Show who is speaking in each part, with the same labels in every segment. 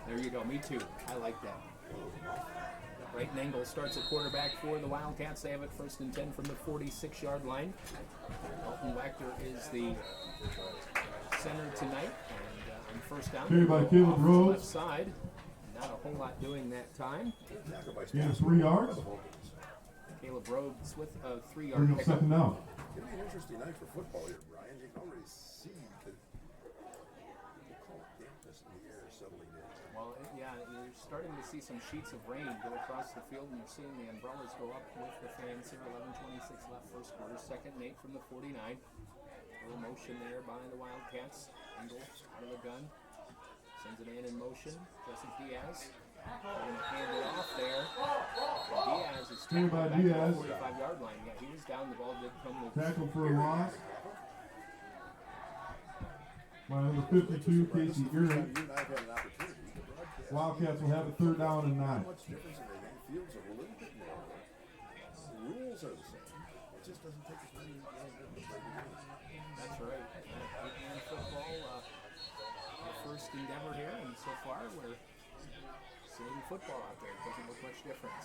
Speaker 1: There you go. Me too. I like that. Brayton Engel starts at quarterback for the Wildcats. They have it 1st and 10 from the 46-yard line. Dalton Wachter is the center tonight. And on 1st down,
Speaker 2: by Caleb Rhodes.
Speaker 1: Left side. Not a whole lot doing that time.
Speaker 2: Gain of 3 yards.
Speaker 1: Caleb Rhodes with a 3-yard
Speaker 2: pickup. 2nd down.
Speaker 3: It's going to be an interesting night for football here, Brian. You can already see the dampness in the air settling in.
Speaker 1: Well, yeah, you're starting to see some sheets of rain go across the field, and you're seeing the umbrellas go up with the fans here. 11:26 left, 1st quarter. 2nd and 8 from the 49. A little motion there by the Wildcats. Engel out of the gun. Sends it in motion. Joseph Diaz. They're going to hand it off there. Diaz is tackled back to the 45-yard line. Yeah, he was down. The ball did come with
Speaker 2: tackle for a loss. By number 52, Casey Early. Wildcats will have a 3rd down and 9.
Speaker 3: Much difference in the fields are a little bit narrower. The rules are the same. It just doesn't take as many.
Speaker 1: That's right. And football, our first endeavor here, and so far we're seeing football out there. It doesn't look much different.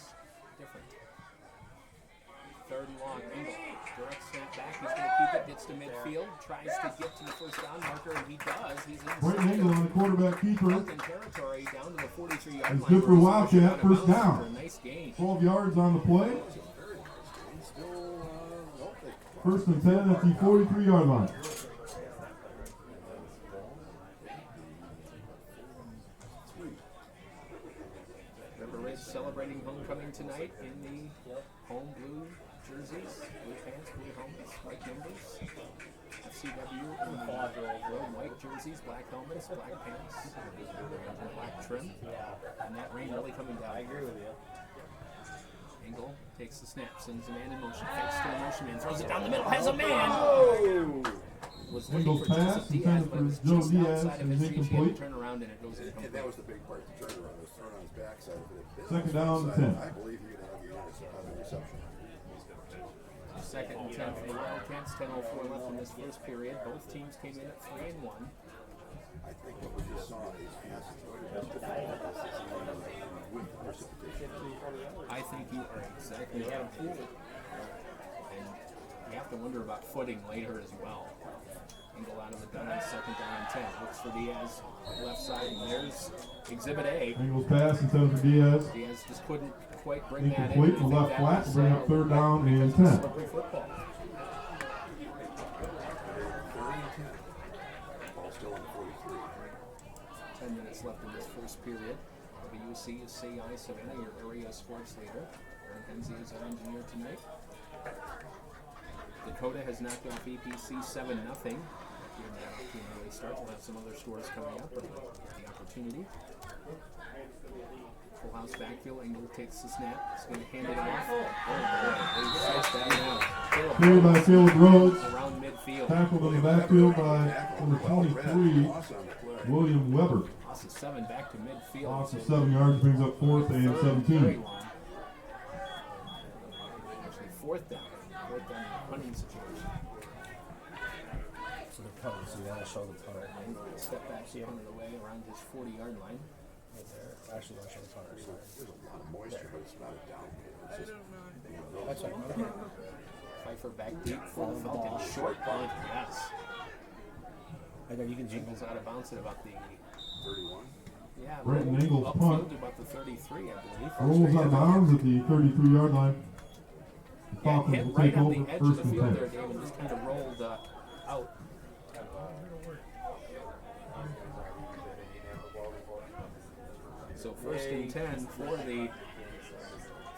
Speaker 1: 3rd and long. Engel direct snap back. He's going to keep it. Gets to midfield. Tries to get to the 1st down marker, and he does. He's in
Speaker 2: Brayton Engel on the quarterback keeper.
Speaker 1: territory down to the 43-yard line.
Speaker 2: It's good for Wildcat. 1st down.
Speaker 1: Nice gain.
Speaker 2: 12 yards on the play. 1st and 10 at the 43-yard line.
Speaker 1: Celebrating homecoming tonight in the home blue jerseys, blue pants, blue helmets, white numbers. FCW in the road white jerseys, black helmets, black pants, and black trim. And that rain really coming down.
Speaker 4: I agree with you.
Speaker 1: Engel takes the snap, sends a man in motion, fakes to a motion man, throws it down the middle, has a man!
Speaker 3: Oh!
Speaker 1: Was
Speaker 2: Engel's
Speaker 1: for
Speaker 2: pass,
Speaker 1: Diaz, but it was
Speaker 2: Joe
Speaker 1: just
Speaker 2: Diaz
Speaker 1: outside of
Speaker 2: is
Speaker 1: his reach. He had to
Speaker 2: incomplete.
Speaker 1: turn around and it goes incomplete.
Speaker 3: And that was the big part, the turnaround. It was thrown on his backside.
Speaker 2: 2nd down and 10.
Speaker 3: I believe he could have the reception.
Speaker 1: 2nd and 10 for the Wildcats. 10:04 left in this 1st period. Both teams came in at 3-1.
Speaker 3: I think what we just saw is with precipitation.
Speaker 1: I think you are exactly right. And you have to wonder about footing later as well. Engel out of the gun on 2nd down and 10. Looks for Diaz left side, and there's Exhibit A.
Speaker 2: Engel's pass intended for Diaz.
Speaker 1: Diaz just couldn't quite bring that in.
Speaker 2: Incomplete to left flat to bring up 3rd down and 10.
Speaker 1: Slippery football. 10 minutes left in this 1st period. WCCI Savannah, your area sports leader. Aaron Hensley is our engineer tonight. Dakota has knocked off EPC 7-0. Given that opportunity start, we'll have some other scores coming up, but the opportunity. Full house backfield. Engel takes the snap. He's going to hand it off.
Speaker 2: Cleared by Caleb Rhodes.
Speaker 1: Around midfield.
Speaker 2: Tackled in the backfield by number 23, William Weber.
Speaker 1: Loss of 7 back to midfield.
Speaker 2: Loss of 7 yards brings up 4th and 17.
Speaker 1: Actually, 4th down. 4th down punting situation.
Speaker 4: So the punt, so you want to show the punter.
Speaker 1: Step back, punted away around his 40-yard line.
Speaker 4: Right there. Actually, don't show the punter. Sorry.
Speaker 3: There's a lot of moisture, but it's not a downhill. It's just,
Speaker 4: That's right.
Speaker 1: Pfeiffer back deep for the Falcons. Short punt, yes.
Speaker 4: I know you can jingle.
Speaker 1: Engels out of bounds at about the
Speaker 3: 31.
Speaker 1: Yeah,
Speaker 2: Brayton Engel's punt.
Speaker 1: To about the 33, I believe.
Speaker 2: Rolls out of bounds at the 33-yard line. The
Speaker 1: Yeah,
Speaker 2: Falcons
Speaker 1: hit
Speaker 2: will
Speaker 1: right
Speaker 2: take
Speaker 1: on
Speaker 2: over
Speaker 1: the edge of
Speaker 2: 1st
Speaker 1: the
Speaker 2: and
Speaker 1: field
Speaker 2: 10.
Speaker 1: there, Dave, and just kind of rolled out. So 1st and 10 for the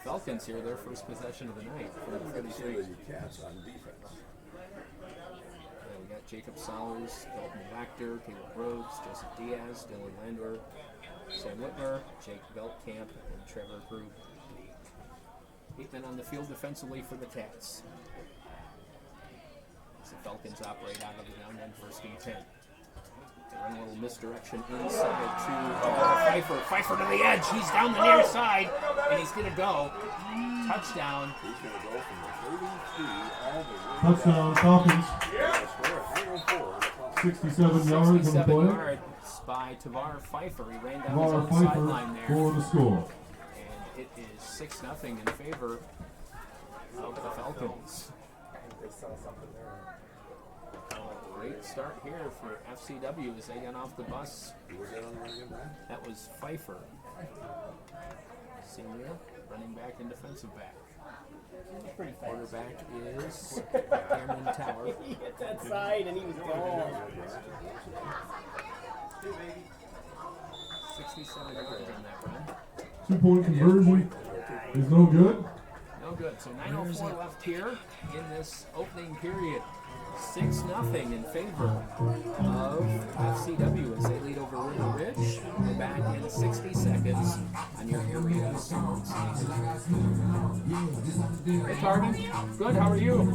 Speaker 1: Falcons here, their first possession of the night. For the 33.
Speaker 3: Cats on defense.
Speaker 1: We got Jacob Solers, Dalton Wachter, Caleb Rhodes, Joseph Diaz, Dylan Landwer, Sam Whitmer, Jake Beltkamp, and Trevor Grube. 8 men on the field defensively for the Cats. As the Falcons operate out of the down end, 1st and 10. They run a little misdirection inside to Pfeiffer. Pfeiffer to the edge. He's down the near side. and he's going to go. Touchdown.
Speaker 3: He's going to go from the 33 all the way
Speaker 2: Touchdown, Falcons.
Speaker 3: down. Score at 104.
Speaker 2: 67 yards on the
Speaker 1: 67
Speaker 2: play.
Speaker 1: yards by Tavar Pfeiffer. He ran down his
Speaker 2: Tavar
Speaker 1: own
Speaker 2: Pfeiffer
Speaker 1: sideline there.
Speaker 2: for the score.
Speaker 1: And it is 6-0 in favor of the Falcons. Great start here for FCW as they got off the bus.
Speaker 3: Who was that on the run again, Brian?
Speaker 1: That was Pfeiffer. Senior, running back and defensive back. Quarterback is Cameron Tower.
Speaker 5: He hit that side and he was gone.
Speaker 1: 67 yards on that run.
Speaker 2: 2-point conversion is no good.
Speaker 1: No good. So 9:04 left here in this opening period. 6-0 in favor of FCW as they lead over River Ridge. We're back in 60 seconds on your area sports. Hey, Carden. Good. How are you?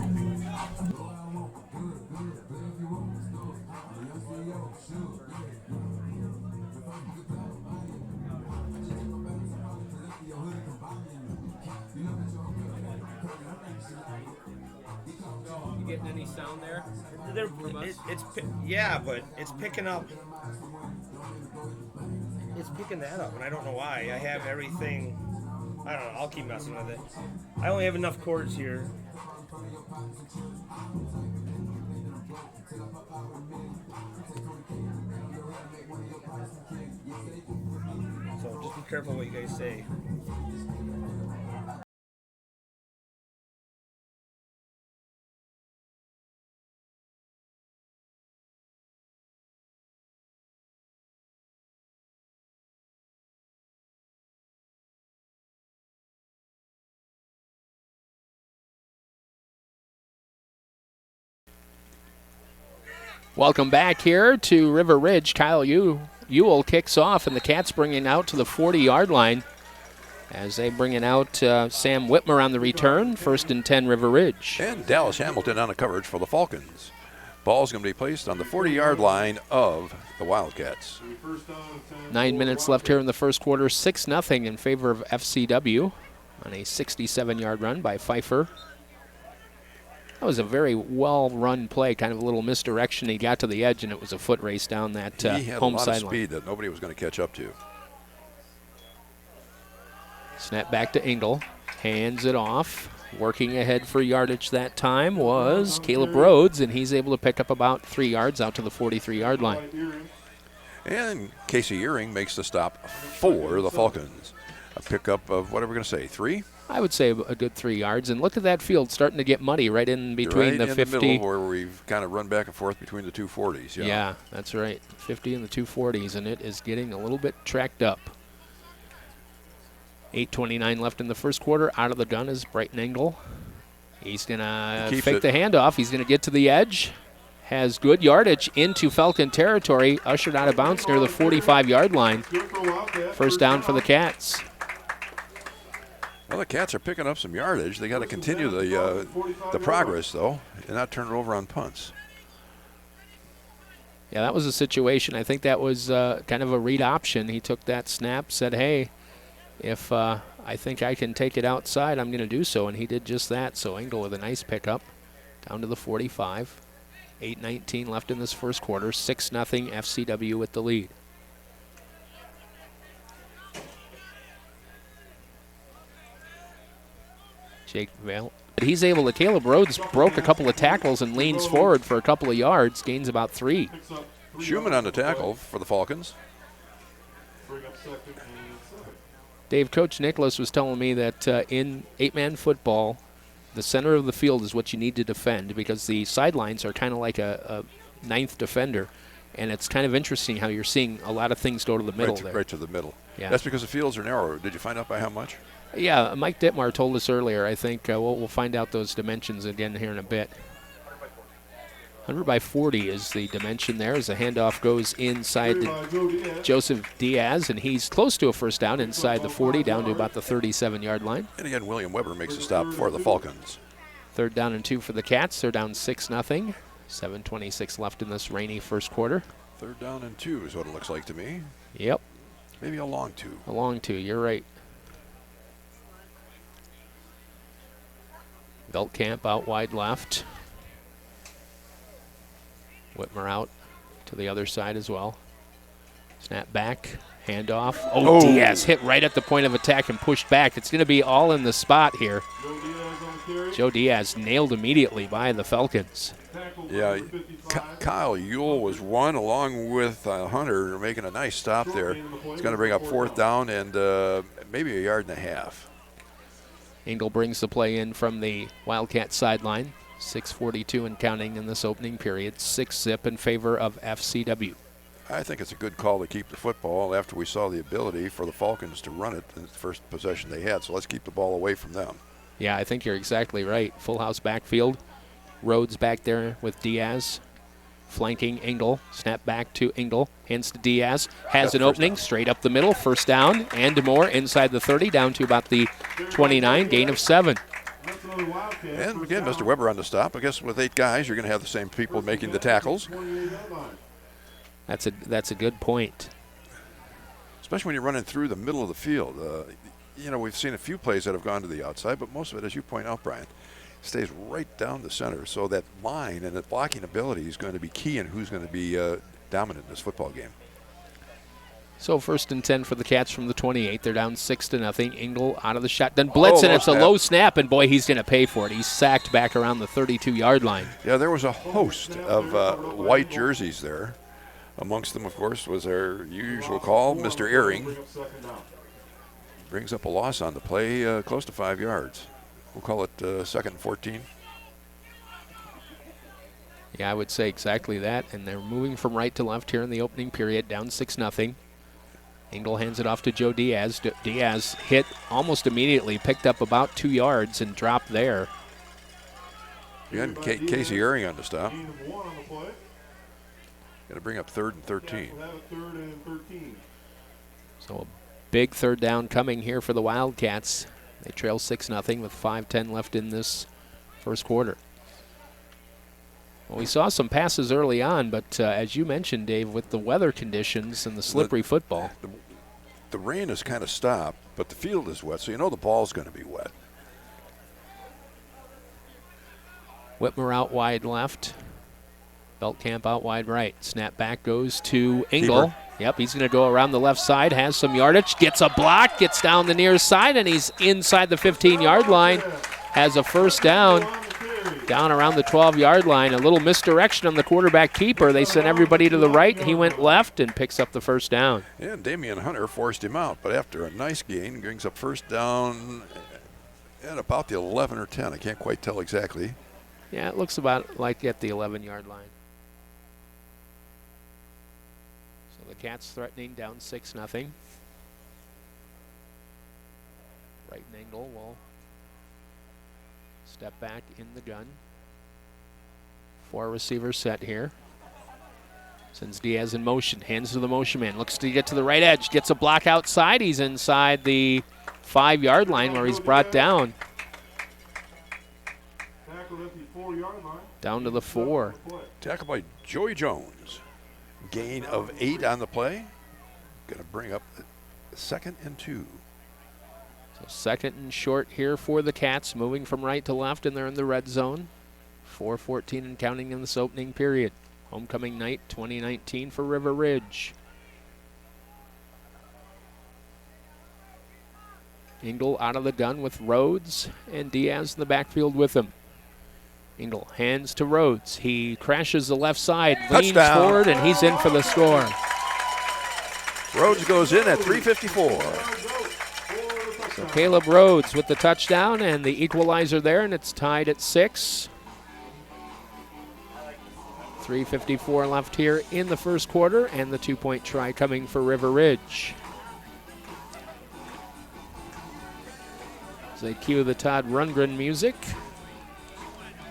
Speaker 1: You getting any sound there?
Speaker 5: Yeah, but it's picking up. It's picking that up, and I don't know why. I have everything. I don't know. I'll keep messing with it. I only have enough cords here. So just be careful what you guys say.
Speaker 1: Welcome back here to River Ridge. Kyle Ewell kicks off, and the Cats bring it out to the 40-yard line as they bring it out. Sam Whitmer on the return, 1st and 10 River Ridge.
Speaker 6: And Dallas Hamilton on the coverage for the Falcons. Ball's going to be placed on the 40-yard line of the Wildcats.
Speaker 1: 9 minutes left here in the first quarter, 6-0 in favor of FCW on a 67-yard run by Pfeiffer. That was a very well-run play, kind of a little misdirection. He got to the edge, and it was a foot race down that
Speaker 6: He had
Speaker 1: home
Speaker 6: a lot
Speaker 1: sideline.
Speaker 6: of speed that nobody was going to catch up to.
Speaker 1: Snap back to Engel, hands it off. Working ahead for yardage that time was Caleb Rhodes, and he's able to pick up about 3 yards out to the 43-yard line.
Speaker 6: And Casey Earring makes the stop for the Falcons. A pickup of, what are we going to say, 3?
Speaker 1: I would say a good 3 yards. And look at that field starting to get muddy right in between
Speaker 6: right
Speaker 1: the
Speaker 6: in
Speaker 1: 50.
Speaker 6: the middle where we've kind of run back and forth between the two 40s.
Speaker 1: Yeah, that's right. 50 and the 240s, and it is getting a little bit tracked up. 8:29 left in the first quarter. Out of the gun is Brighton Engel. He's going to fake the handoff. He's going to get to the edge. Has good yardage into Falcon territory. Ushered out of bounds near the 45-yard line. First down for the Cats.
Speaker 6: Well, the Cats are picking up some yardage. They got to continue the progress, though, and not turn it over on punts.
Speaker 1: Yeah, that was a situation. I think that was kind of a read option. He took that snap, said, hey, if I think I can take it outside, I'm going to do so, and he did just that. So Engel with a nice pickup down to the 45. 8:19 left in this first quarter. 6-0 FCW with the lead. Jake Vale. He's able to, Caleb Rhodes broke a couple of tackles and leans forward for a couple of yards, gains about 3.
Speaker 6: Schumann on the tackle for the Falcons.
Speaker 1: Dave, Coach Nicholas was telling me that in 8-man football, the center of the field is what you need to defend because the sidelines are kind of like a ninth defender. And it's kind of interesting how you're seeing a lot of things go to the middle there.
Speaker 6: Right to the middle.
Speaker 1: Yeah.
Speaker 6: That's because the fields are narrow. Did you find out by how much?
Speaker 1: Yeah, Mike Dittmar told us earlier. I think we'll find out those dimensions again here in a bit. 100 by 40 is the dimension there as the handoff goes inside to Joseph Diaz, and he's close to a first down inside the 40, down to about the 37-yard line.
Speaker 6: And again, William Weber makes a stop for the Falcons.
Speaker 1: 3rd down and 2 for the Cats. They're down 6-0. 7:26 left in this rainy first quarter.
Speaker 6: 3rd down and 2 is what it looks like to me.
Speaker 1: Yep.
Speaker 6: Maybe a long 2.
Speaker 1: A long 2, you're right. Wildcat out wide left. Whitmer out to the other side as well. Snap back, handoff. Oh, Diaz hit right at the point of attack and pushed back. It's going to be all in the spot here. Joe Diaz nailed immediately by the Falcons.
Speaker 6: Yeah, Kyle Ewell was one along with Hunter making a nice stop there. It's going to bring up 4th down and maybe a yard and a half.
Speaker 1: Engel brings the play in from the Wildcat sideline. 6:42 and counting in this opening period. 6-zip in favor of FCW.
Speaker 6: I think it's a good call to keep the football after we saw the ability for the Falcons to run it in the first possession they had. So let's keep the ball away from them.
Speaker 1: Yeah, I think you're exactly right. Full house backfield. Rhodes back there with Diaz. Flanking Engel. Snap back to Engel. Hands to Diaz. Has an opening. Straight up the middle. First down. And more inside the 30. Down to about the 29. Gain of 7.
Speaker 6: And again, Mr. Weber on the stop. I guess with 8 guys, you're going to have the same people making the tackles.
Speaker 1: That's a good point.
Speaker 6: Especially when you're running through the middle of the field. We've seen a few plays that have gone to the outside, but most of it, as you point out, Brian, stays right down the center. So that line and that blocking ability is going to be key in who's going to be dominant in this football game.
Speaker 1: So 1st and 10 for the Cats from the 28. They're down 6-0. Engel out of the shotgun blitz, and it's a low snap, and boy, he's going to pay for it. He's sacked back around the 32-yard line.
Speaker 6: Yeah, there was a host of white jerseys there. Amongst them, of course, was our usual call, Mr. Earring. Brings up a loss on the play, close to 5 yards. We'll call it 2nd and 14.
Speaker 1: Yeah, I would say exactly that. And they're moving from right to left here in the opening period, down 6-0. Engel hands it off to Joe Diaz. Diaz hit almost immediately, picked up about 2 yards and dropped there.
Speaker 6: Again, Casey Earring on the stop. Got to bring up 3rd and 13.
Speaker 1: So a big 3rd down coming here for the Wildcats. They trail 6-0 with 5:10 left in this first quarter. Well, we saw some passes early on, but as you mentioned, Dave, with the weather conditions and the slippery football.
Speaker 6: The rain has kind of stopped, but the field is wet, so you know the ball's going to be wet.
Speaker 1: Whitmer out wide left. Beltcamp out wide right. Snap back goes to Engel. Yep, he's going to go around the left side, has some yardage, gets a block, gets down the near side, and he's inside the 15-yard line. Has a 1st down. Down around the 12-yard line. A little misdirection on the quarterback keeper. They sent everybody to the right. He went left and picks up the 1st down.
Speaker 6: Yeah, Damian Hunter forced him out, but after a nice gain, brings up 1st down at about the 11 or 10. I can't quite tell exactly.
Speaker 1: Yeah, it looks about like at the 11-yard line. So the Cats threatening, down 6-0. Right and Engel will step back in the gun. 4 receivers set here. Sends Diaz in motion. Hands to the motion man. Looks to get to the right edge. Gets a block outside. He's inside the 5-yard line where he's brought down. Down to the 4.
Speaker 6: Tackled by Joey Jones. Gain of 8 on the play. Going to bring up 2nd and 2.
Speaker 1: So 2nd and short here for the Cats, moving from right to left, and they're in the red zone. 4:14 and counting in this opening period. Homecoming night 2019 for River Ridge. Engel out of the gun with Rhodes, and Diaz in the backfield with him. Engel hands to Rhodes. He crashes the left side, leans forward, and he's in for the score.
Speaker 6: Rhodes goes in at 3:54.
Speaker 1: So Caleb Rhodes with the touchdown and the equalizer there, and it's tied at 6. 3:54 left here in the first quarter, and the 2-point try coming for River Ridge. As they cue the Todd Rundgren music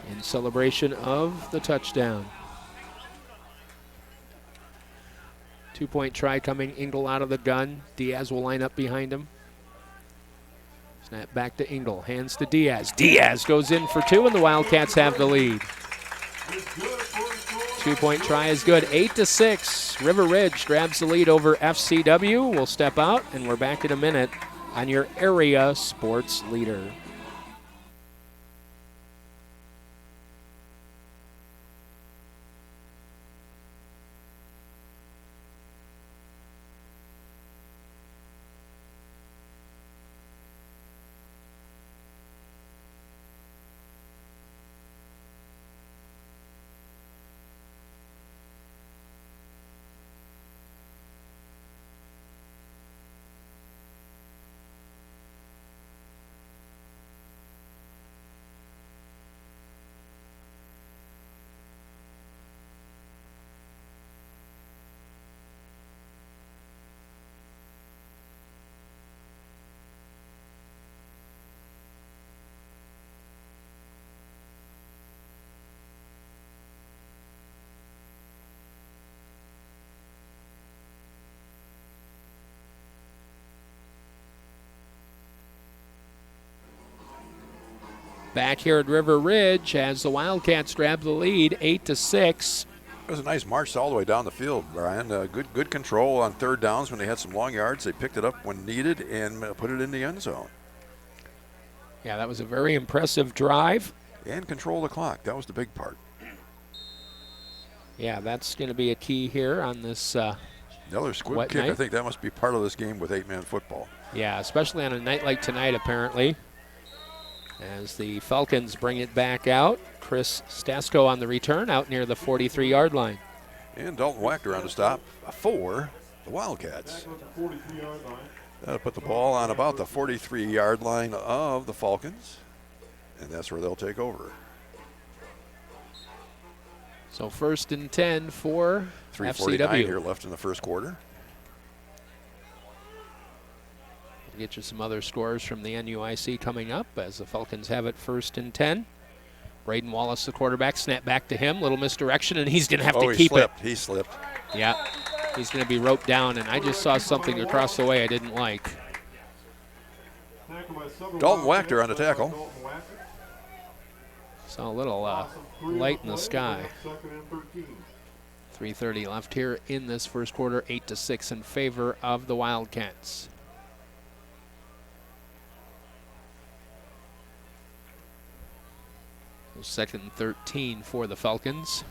Speaker 1: in celebration of the touchdown. 2-point try coming. Engel out of the gun. Diaz will line up behind him. Snap back to Engel. Hands to Diaz. Diaz goes in for 2, and the Wildcats have the lead. 2-point try is good. 8-6. River Ridge grabs the lead over FCW. We'll step out, and we're back in a minute on your area sports leader. back here at River Ridge as the Wildcats grab the lead, 8-6.
Speaker 6: It was a nice march all the way down the field, Brian. Good control on third downs when they had some long yards. They picked it up when needed and put it in the end zone.
Speaker 1: Yeah, that was a very impressive drive.
Speaker 6: And control the clock. That was the big part.
Speaker 1: Yeah, that's going to be a key here on this
Speaker 6: Another squib
Speaker 1: wet
Speaker 6: kick.
Speaker 1: night.
Speaker 6: I think that must be part of this game with 8-man football.
Speaker 1: Yeah, especially on a night like tonight, apparently. As the Falcons bring it back out. Chris Stasko on the return out near the 43-yard line.
Speaker 6: And Dalton Wachter on the stop for the Wildcats.
Speaker 2: 43-yard line.
Speaker 6: That'll put the ball on about the 43-yard line of the Falcons. And that's where they'll take over.
Speaker 1: So 1st and 10 for
Speaker 6: 3:49
Speaker 1: FCW.
Speaker 6: here left in the first quarter.
Speaker 1: We'll get you some other scores from the NUIC coming up as the Falcons have it 1st and 10. Braden Wallace, the quarterback, snap back to him. Little misdirection, and he's going to have to keep it.
Speaker 6: He slipped.
Speaker 1: Yeah, he's going to be roped down, and I just saw something across the way I didn't like.
Speaker 6: Dalton Wachter on the tackle.
Speaker 1: Saw a little light in the sky. 3:30 left here in this first quarter, 8-6 in favor of the Wildcats. So 2nd and 13 for the Falcons.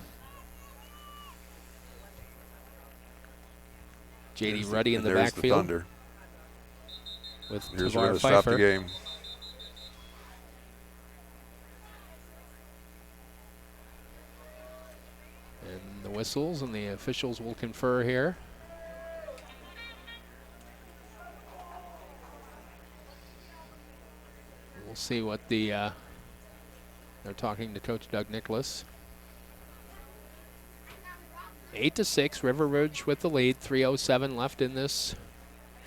Speaker 1: J.D. Ruddy in the
Speaker 6: There's
Speaker 1: backfield
Speaker 6: the thunder.
Speaker 1: with
Speaker 6: Here's where
Speaker 1: Tavar
Speaker 6: to stop the
Speaker 1: Pfeiffer.
Speaker 6: game.
Speaker 1: And the whistles and the officials will confer here. We'll see what the they're talking to Coach Doug Nicholas. 8-6, River Ridge with the lead. 3:07 left in this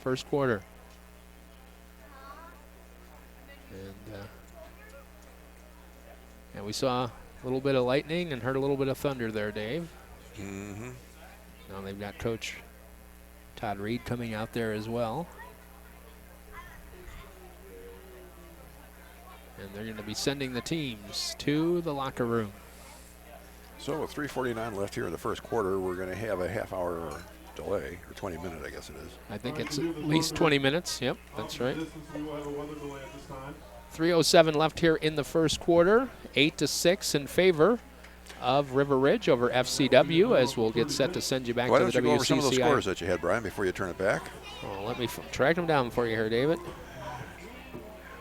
Speaker 1: first quarter. And we saw a little bit of lightning and heard a little bit of thunder there, Dave.
Speaker 6: Mm-hmm.
Speaker 1: Now they've got Coach Todd Reed coming out there as well. And they're going to be sending the teams to the locker room.
Speaker 6: So with 3:49 left here in the first quarter, we're going to have a half-hour delay, or 20-minute, I guess it is.
Speaker 1: I think it's at least 20 minutes. Yep, that's right. 3:07 left here in the first quarter. 8-6 in favor of River Ridge over FCW, as we'll get set to send you back
Speaker 6: Why
Speaker 1: to
Speaker 6: don't
Speaker 1: the
Speaker 6: you go over some of those
Speaker 1: WCCI.
Speaker 6: scores that you had, Brian, before you turn it back?
Speaker 1: Oh, let me track them down for you here, David.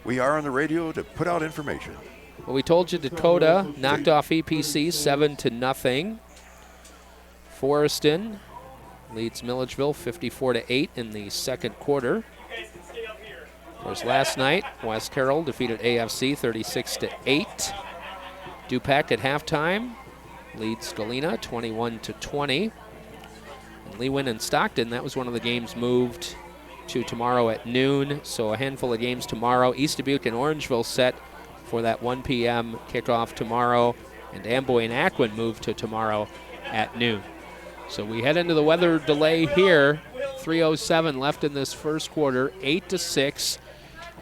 Speaker 6: We are on the radio to put out information.
Speaker 1: Well, we told you Dakota knocked off EPC 7-0. Forreston leads Milledgeville 54-8 in the second quarter. Of course, last night, West Carroll defeated AFC 36-8. Dupac at halftime leads Galena 21-20. And Lewin and Stockton, that was one of the games moved to tomorrow at noon. So a handful of games tomorrow. East Dubuque and Orangeville set for that 1 p.m. kickoff tomorrow. And Amboy and Aquin moved to tomorrow at noon. So we head into the weather delay here. 3:07 left in this first quarter. 8-6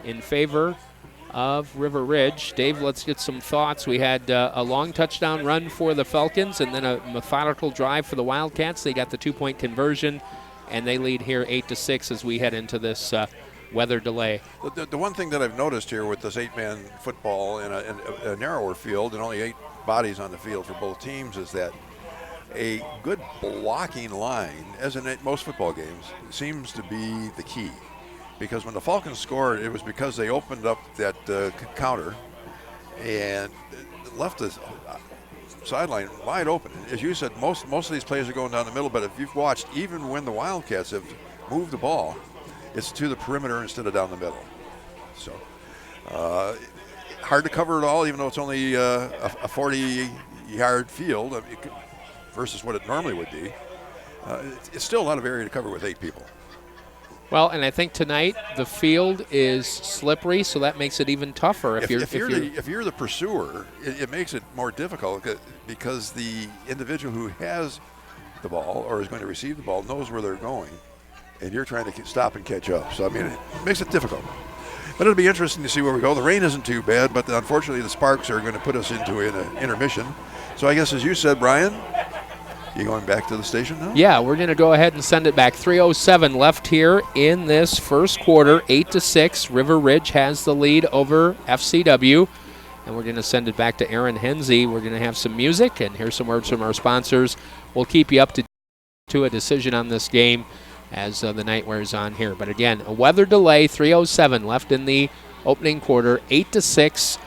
Speaker 1: in favor of River Ridge. Dave, let's get some thoughts. We had a long touchdown run for the Falcons and then a methodical drive for the Wildcats. They got the 2-point conversion, and they lead here 8-6 as we head into this weather delay.
Speaker 6: The one thing that I've noticed here with this 8-man football in a narrower field and only 8 bodies on the field for both teams is that a good blocking line, as in most football games, seems to be the key. Because when the Falcons scored, it was because they opened up that counter and left the sideline wide open. As you said, most of these plays are going down the middle, but if you've watched, even when the Wildcats have moved the ball, it's to the perimeter instead of down the middle. So hard to cover it all, even though it's only a 40-yard field versus what it normally would be. It's still a lot of area to cover with 8 people.
Speaker 1: Well, and I think tonight the field is slippery, so that makes it even tougher.
Speaker 6: If you're the pursuer, it makes it more difficult because the individual who has the ball or is going to receive the ball knows where they're going, and you're trying to stop and catch up. So, I mean, it makes it difficult. But it'll be interesting to see where we go. The rain isn't too bad, but unfortunately the sparks are going to put us into an intermission. So I guess, as you said, Brian, you going back to the station now?
Speaker 1: Yeah, we're going to go ahead and send it back. 3:07 left here in this first quarter, 8-6. River Ridge has the lead over FCW. And we're going to send it back to Aaron Hensey. We're going to have some music and hear some words from our sponsors. We'll keep you up to a decision on this game as the night wears on here. But again, a weather delay, 3:07 left in the opening quarter, 8-6.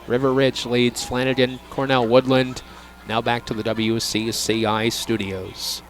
Speaker 1: River Ridge leads Flanagan-Cornell-Woodland. Now back to the WCCI studios.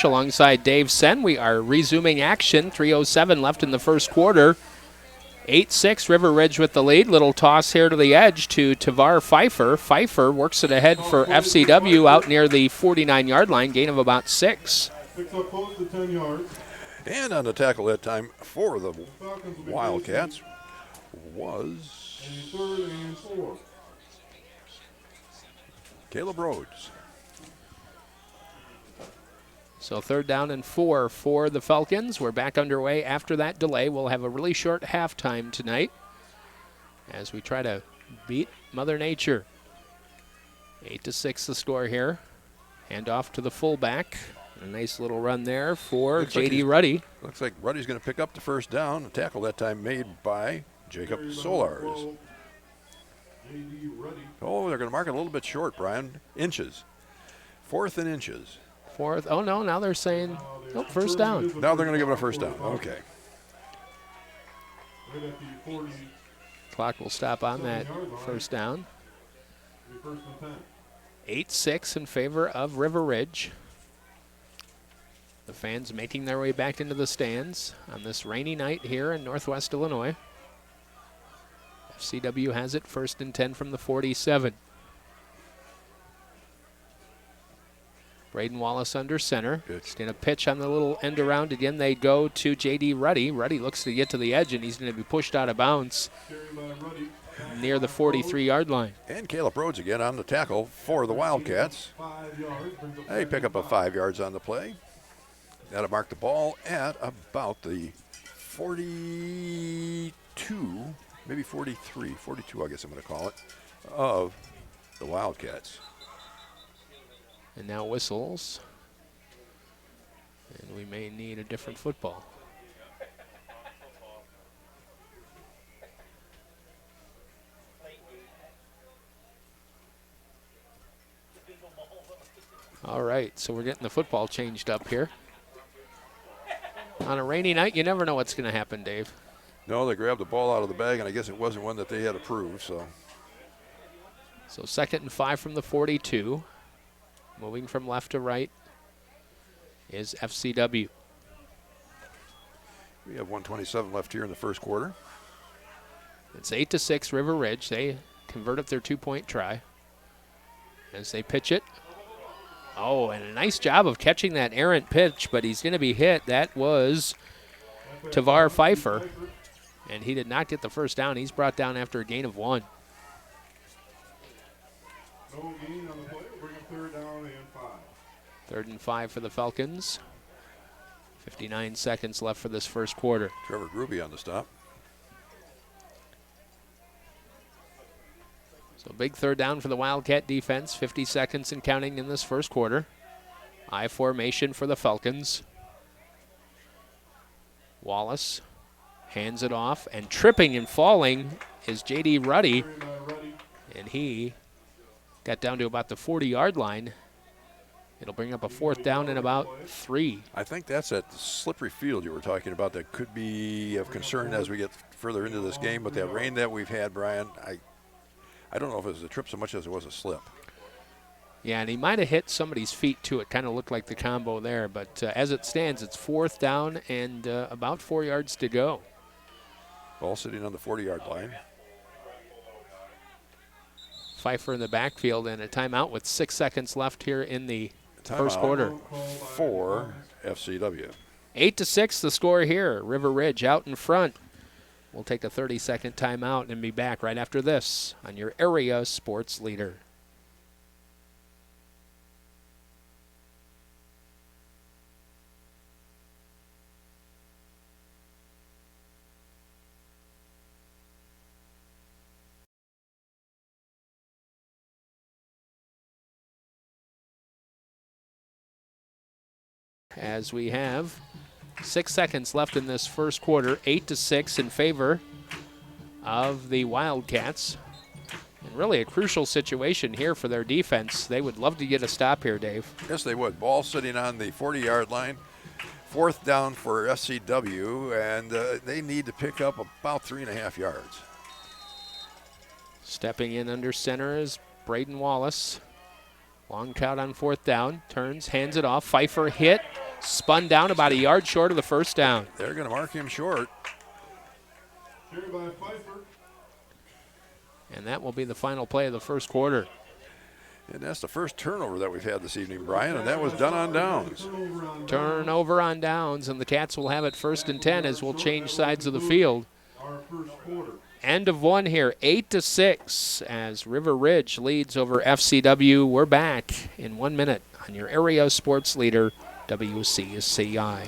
Speaker 1: alongside Dave Sen. We are resuming action. 3:07 left in the first quarter. 8-6, River Ridge with the lead. Little toss here to the edge to Tavar Pfeiffer. Pfeiffer works it ahead for FCW out near the 49-yard line, gain of about 6.
Speaker 2: Picks up close to 10 yards.
Speaker 6: And on the tackle that time for the
Speaker 2: Falcons will be
Speaker 6: Wildcats
Speaker 2: facing
Speaker 6: was
Speaker 2: a 3rd and 4.
Speaker 6: Caleb Rhodes.
Speaker 1: So 3rd down and 4 for the Falcons. We're back underway after that delay. We'll have a really short halftime tonight as we try to beat Mother Nature. 8-6 the score here. Hand off to the fullback. A nice little run there for J.D. Ruddy.
Speaker 6: Looks like Ruddy's going to pick up the first down. A tackle that time made by Jacob Solars.
Speaker 2: J.D. Ruddy.
Speaker 6: Oh, they're going to mark it a little bit short, Brian. Inches. 4th and inches.
Speaker 1: 4th. Oh, no, now they're saying, nope, first down.
Speaker 6: Now they're going to give it a first down. Okay.
Speaker 2: Right at the 40.
Speaker 1: Clock will stop on that first down.
Speaker 2: First and 10.
Speaker 1: 8-6 in favor of River Ridge. The fans making their way back into the stands on this rainy night here in Northwest Illinois. FCW has it 1st and 10 from the 47. Braden Wallace under center. He's going to pitch on the little end around. Again, they go to J.D. Ruddy. Ruddy looks to get to the edge, and he's going to be pushed out of bounds near the 43-yard line.
Speaker 6: And Caleb Rhodes again on the tackle for the Wildcats. They pick up a 5 yards on the play. That'll mark the ball at about the 42, maybe 43, 42 I guess I'm going to call it, of the Wildcats.
Speaker 1: And now whistles. And we may need a different football. All right, so we're getting the football changed up here. On a rainy night, you never know what's going to happen, Dave.
Speaker 6: No, they grabbed the ball out of the bag, and I guess it wasn't one that they had approved. So
Speaker 1: 2nd and 5 from the 42. Moving from left to right is FCW.
Speaker 6: We have 1:27 left here in the first quarter.
Speaker 1: It's 8-6 River Ridge. They converted their 2-point try as they pitch it. Oh, and a nice job of catching that errant pitch, but he's going to be hit. That was Tavar Pfeiffer, and he did not get the first down. He's brought down after a gain of 1.
Speaker 2: No gain on the play. We'll bring up 3rd down and 5.
Speaker 1: 3rd and 5 for the Falcons. 59 seconds left for this first quarter.
Speaker 6: Trevor Gruby on the stop.
Speaker 1: So big 3rd down for the Wildcat defense. 50 seconds and counting in this first quarter. I formation for the Falcons. Wallace hands it off, and tripping and falling is J.D. Ruddy. And he got down to about the 40-yard line. It'll bring up a 4th down and about 3.
Speaker 6: I think that's that slippery field you were talking about that could be of concern as we get further into this game. But that rain that we've had, Brian, I don't know if it was a trip so much as it was a slip.
Speaker 1: Yeah, and he might have hit somebody's feet, too. It kind of looked like the combo there. But as it stands, it's 4th down and about 4 yards to go.
Speaker 6: Ball sitting on the 40-yard line.
Speaker 1: Pfeiffer in the backfield and a timeout with 6 seconds left here in the first quarter.
Speaker 6: For FCW.
Speaker 1: 8-6 the score here. River Ridge out in front. We'll take a 30-second timeout and be back right after this on your area sports leader. As we have 6 seconds left in this first quarter, 8-6 in favor of the Wildcats. And really a crucial situation here for their defense. They would love to get a stop here, Dave.
Speaker 6: Yes, they would. Ball sitting on the 40-yard line. 4th down for SCW, and they need to pick up about 3.5 yards.
Speaker 1: Stepping in under center is Braden Wallace. Long count on 4th down. Turns, hands it off. Pfeiffer hit. Spun down about a yard short of the first down.
Speaker 6: They're going to mark him short.
Speaker 2: Carried by Pfeiffer.
Speaker 1: And that will be the final play of the first quarter.
Speaker 6: And that's the first turnover that we've had this evening, Brian, and that was done on downs.
Speaker 1: Turnover on downs, and the Cats will have it 1st and 10 as we'll change sides of the field.
Speaker 2: Our first quarter.
Speaker 1: End of one here, 8-6, as River Ridge leads over FCW. We're back in 1 minute on your area sports leader, WCCI.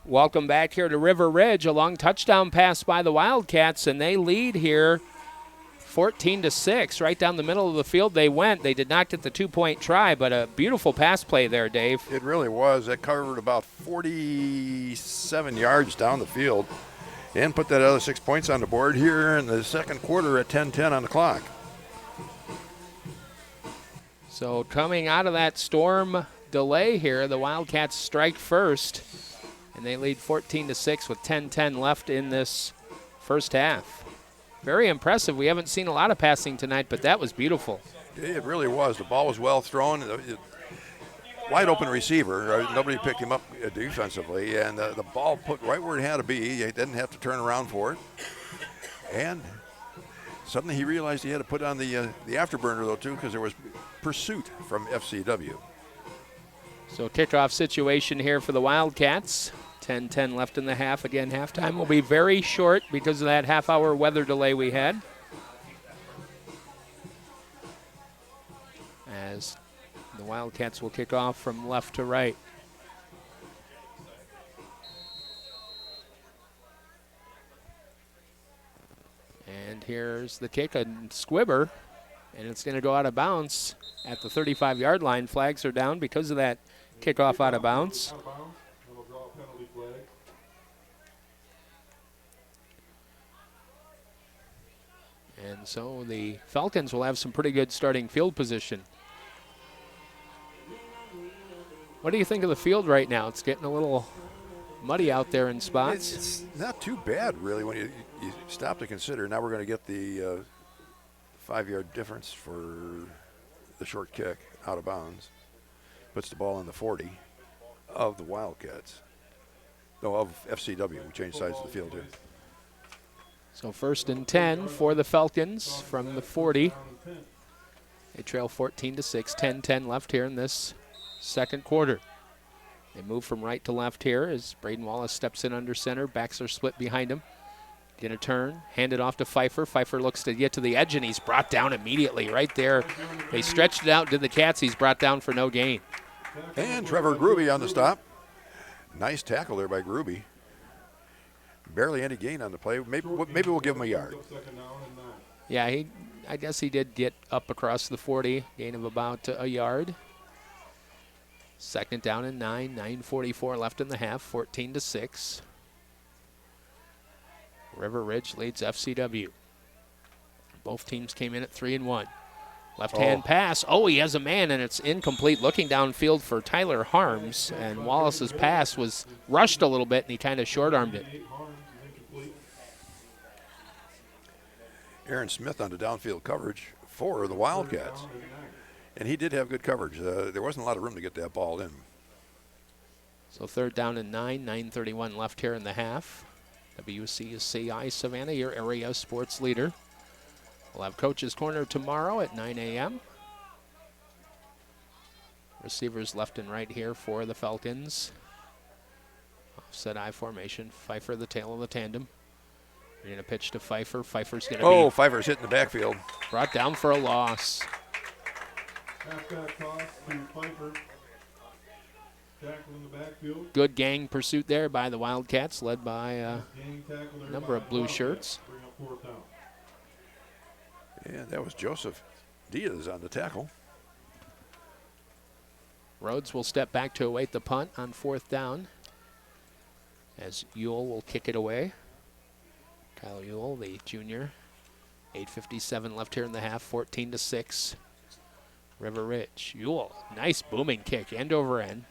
Speaker 1: Welcome back here to River Ridge. A long touchdown pass by the Wildcats, and they lead here 14-6, right down the middle of the field they went. They did not get the 2-point try, but a beautiful pass play there, Dave.
Speaker 6: It really was. It covered about 47 yards down the field and put that other 6 points on the board here in the second quarter at 10:10 on the clock.
Speaker 1: So coming out of that storm delay here, the Wildcats strike first, and they lead 14-6 with 10:10 left in this first half. Very impressive. We haven't seen a lot of passing tonight, but that was beautiful.
Speaker 6: It really was. The ball was well thrown. Wide open receiver. Nobody picked him up defensively, and the ball put right where it had to be. He didn't have to turn around for it. And suddenly he realized he had to put on the afterburner, though, too, because there was pursuit from FCW.
Speaker 1: So kickoff situation here for the Wildcats. 10:10 left in the half. Again, halftime will be very short because of that half-hour weather delay we had. As the Wildcats will kick off from left to right. And here's the kick, a squibber, and it's going to go out of bounds at the 35-yard line. Flags are down because of that kickoff out of bounds.
Speaker 2: It'll draw a penalty flag.
Speaker 1: And so the Falcons will have some pretty good starting field position. What do you think of the field right now? It's getting a little muddy out there in spots.
Speaker 6: It's not too bad, really, when you stop to consider. Now we're going to get the 5-yard difference for the short kick out of bounds. Puts the ball in the 40 of the Wildcats. No, of FCW. We changed sides of the field here.
Speaker 1: So 1st and 10 for the Falcons from the 40. They trail 14-6, 10-10 left here in this second quarter. They move from right to left here as Braden Wallace steps in under center. Backs are split behind him. Gonna turn, hand it off to Pfeiffer. Pfeiffer looks to get to the edge, and he's brought down immediately right there. They stretched it out to the Cats. He's brought down for no gain.
Speaker 6: And Trevor Gruby on the stop. Nice tackle there by Gruby. Barely any gain on the play. Maybe we'll give him a yard.
Speaker 1: Yeah, I guess he did get up across the 40, gain of about a yard. 2nd down and 9, 9:44 left in the half, 14-6. River Ridge leads FCW. Both teams came in at 3-1. Left-hand pass. Oh, he has a man, and it's incomplete. Looking downfield for Tyler Harms, and Wallace's pass was rushed a little bit, and he kind of short-armed it.
Speaker 6: Aaron Smith on the downfield coverage for the Wildcats. And he did have good coverage. There wasn't a lot of room to get that ball in.
Speaker 1: So 3rd down and 9, 9:31 left here in the half. WCCI Savannah, your area sports leader. We'll have Coach's Corner tomorrow at 9 a.m. Receivers left and right here for the Falcons. Offset I formation. Pfeiffer, the tail of the tandem. We're going to pitch to Pfeiffer. Pfeiffer's going to be
Speaker 6: Pfeiffer's hitting the backfield.
Speaker 1: brought down for a loss.
Speaker 2: Halfback toss to Pfeiffer. Tackle in the backfield.
Speaker 1: Good gang pursuit there by the Wildcats, led by a number of blue shirts.
Speaker 2: Bring up 4th down.
Speaker 6: And that was Joseph Diaz on the tackle.
Speaker 1: Rhodes will step back to await the punt on 4th down as Ewell will kick it away. Kyle Ewell, the junior. 8:57 left here in the half, 14-6. River Ridge. Ewell, nice booming kick, end over end.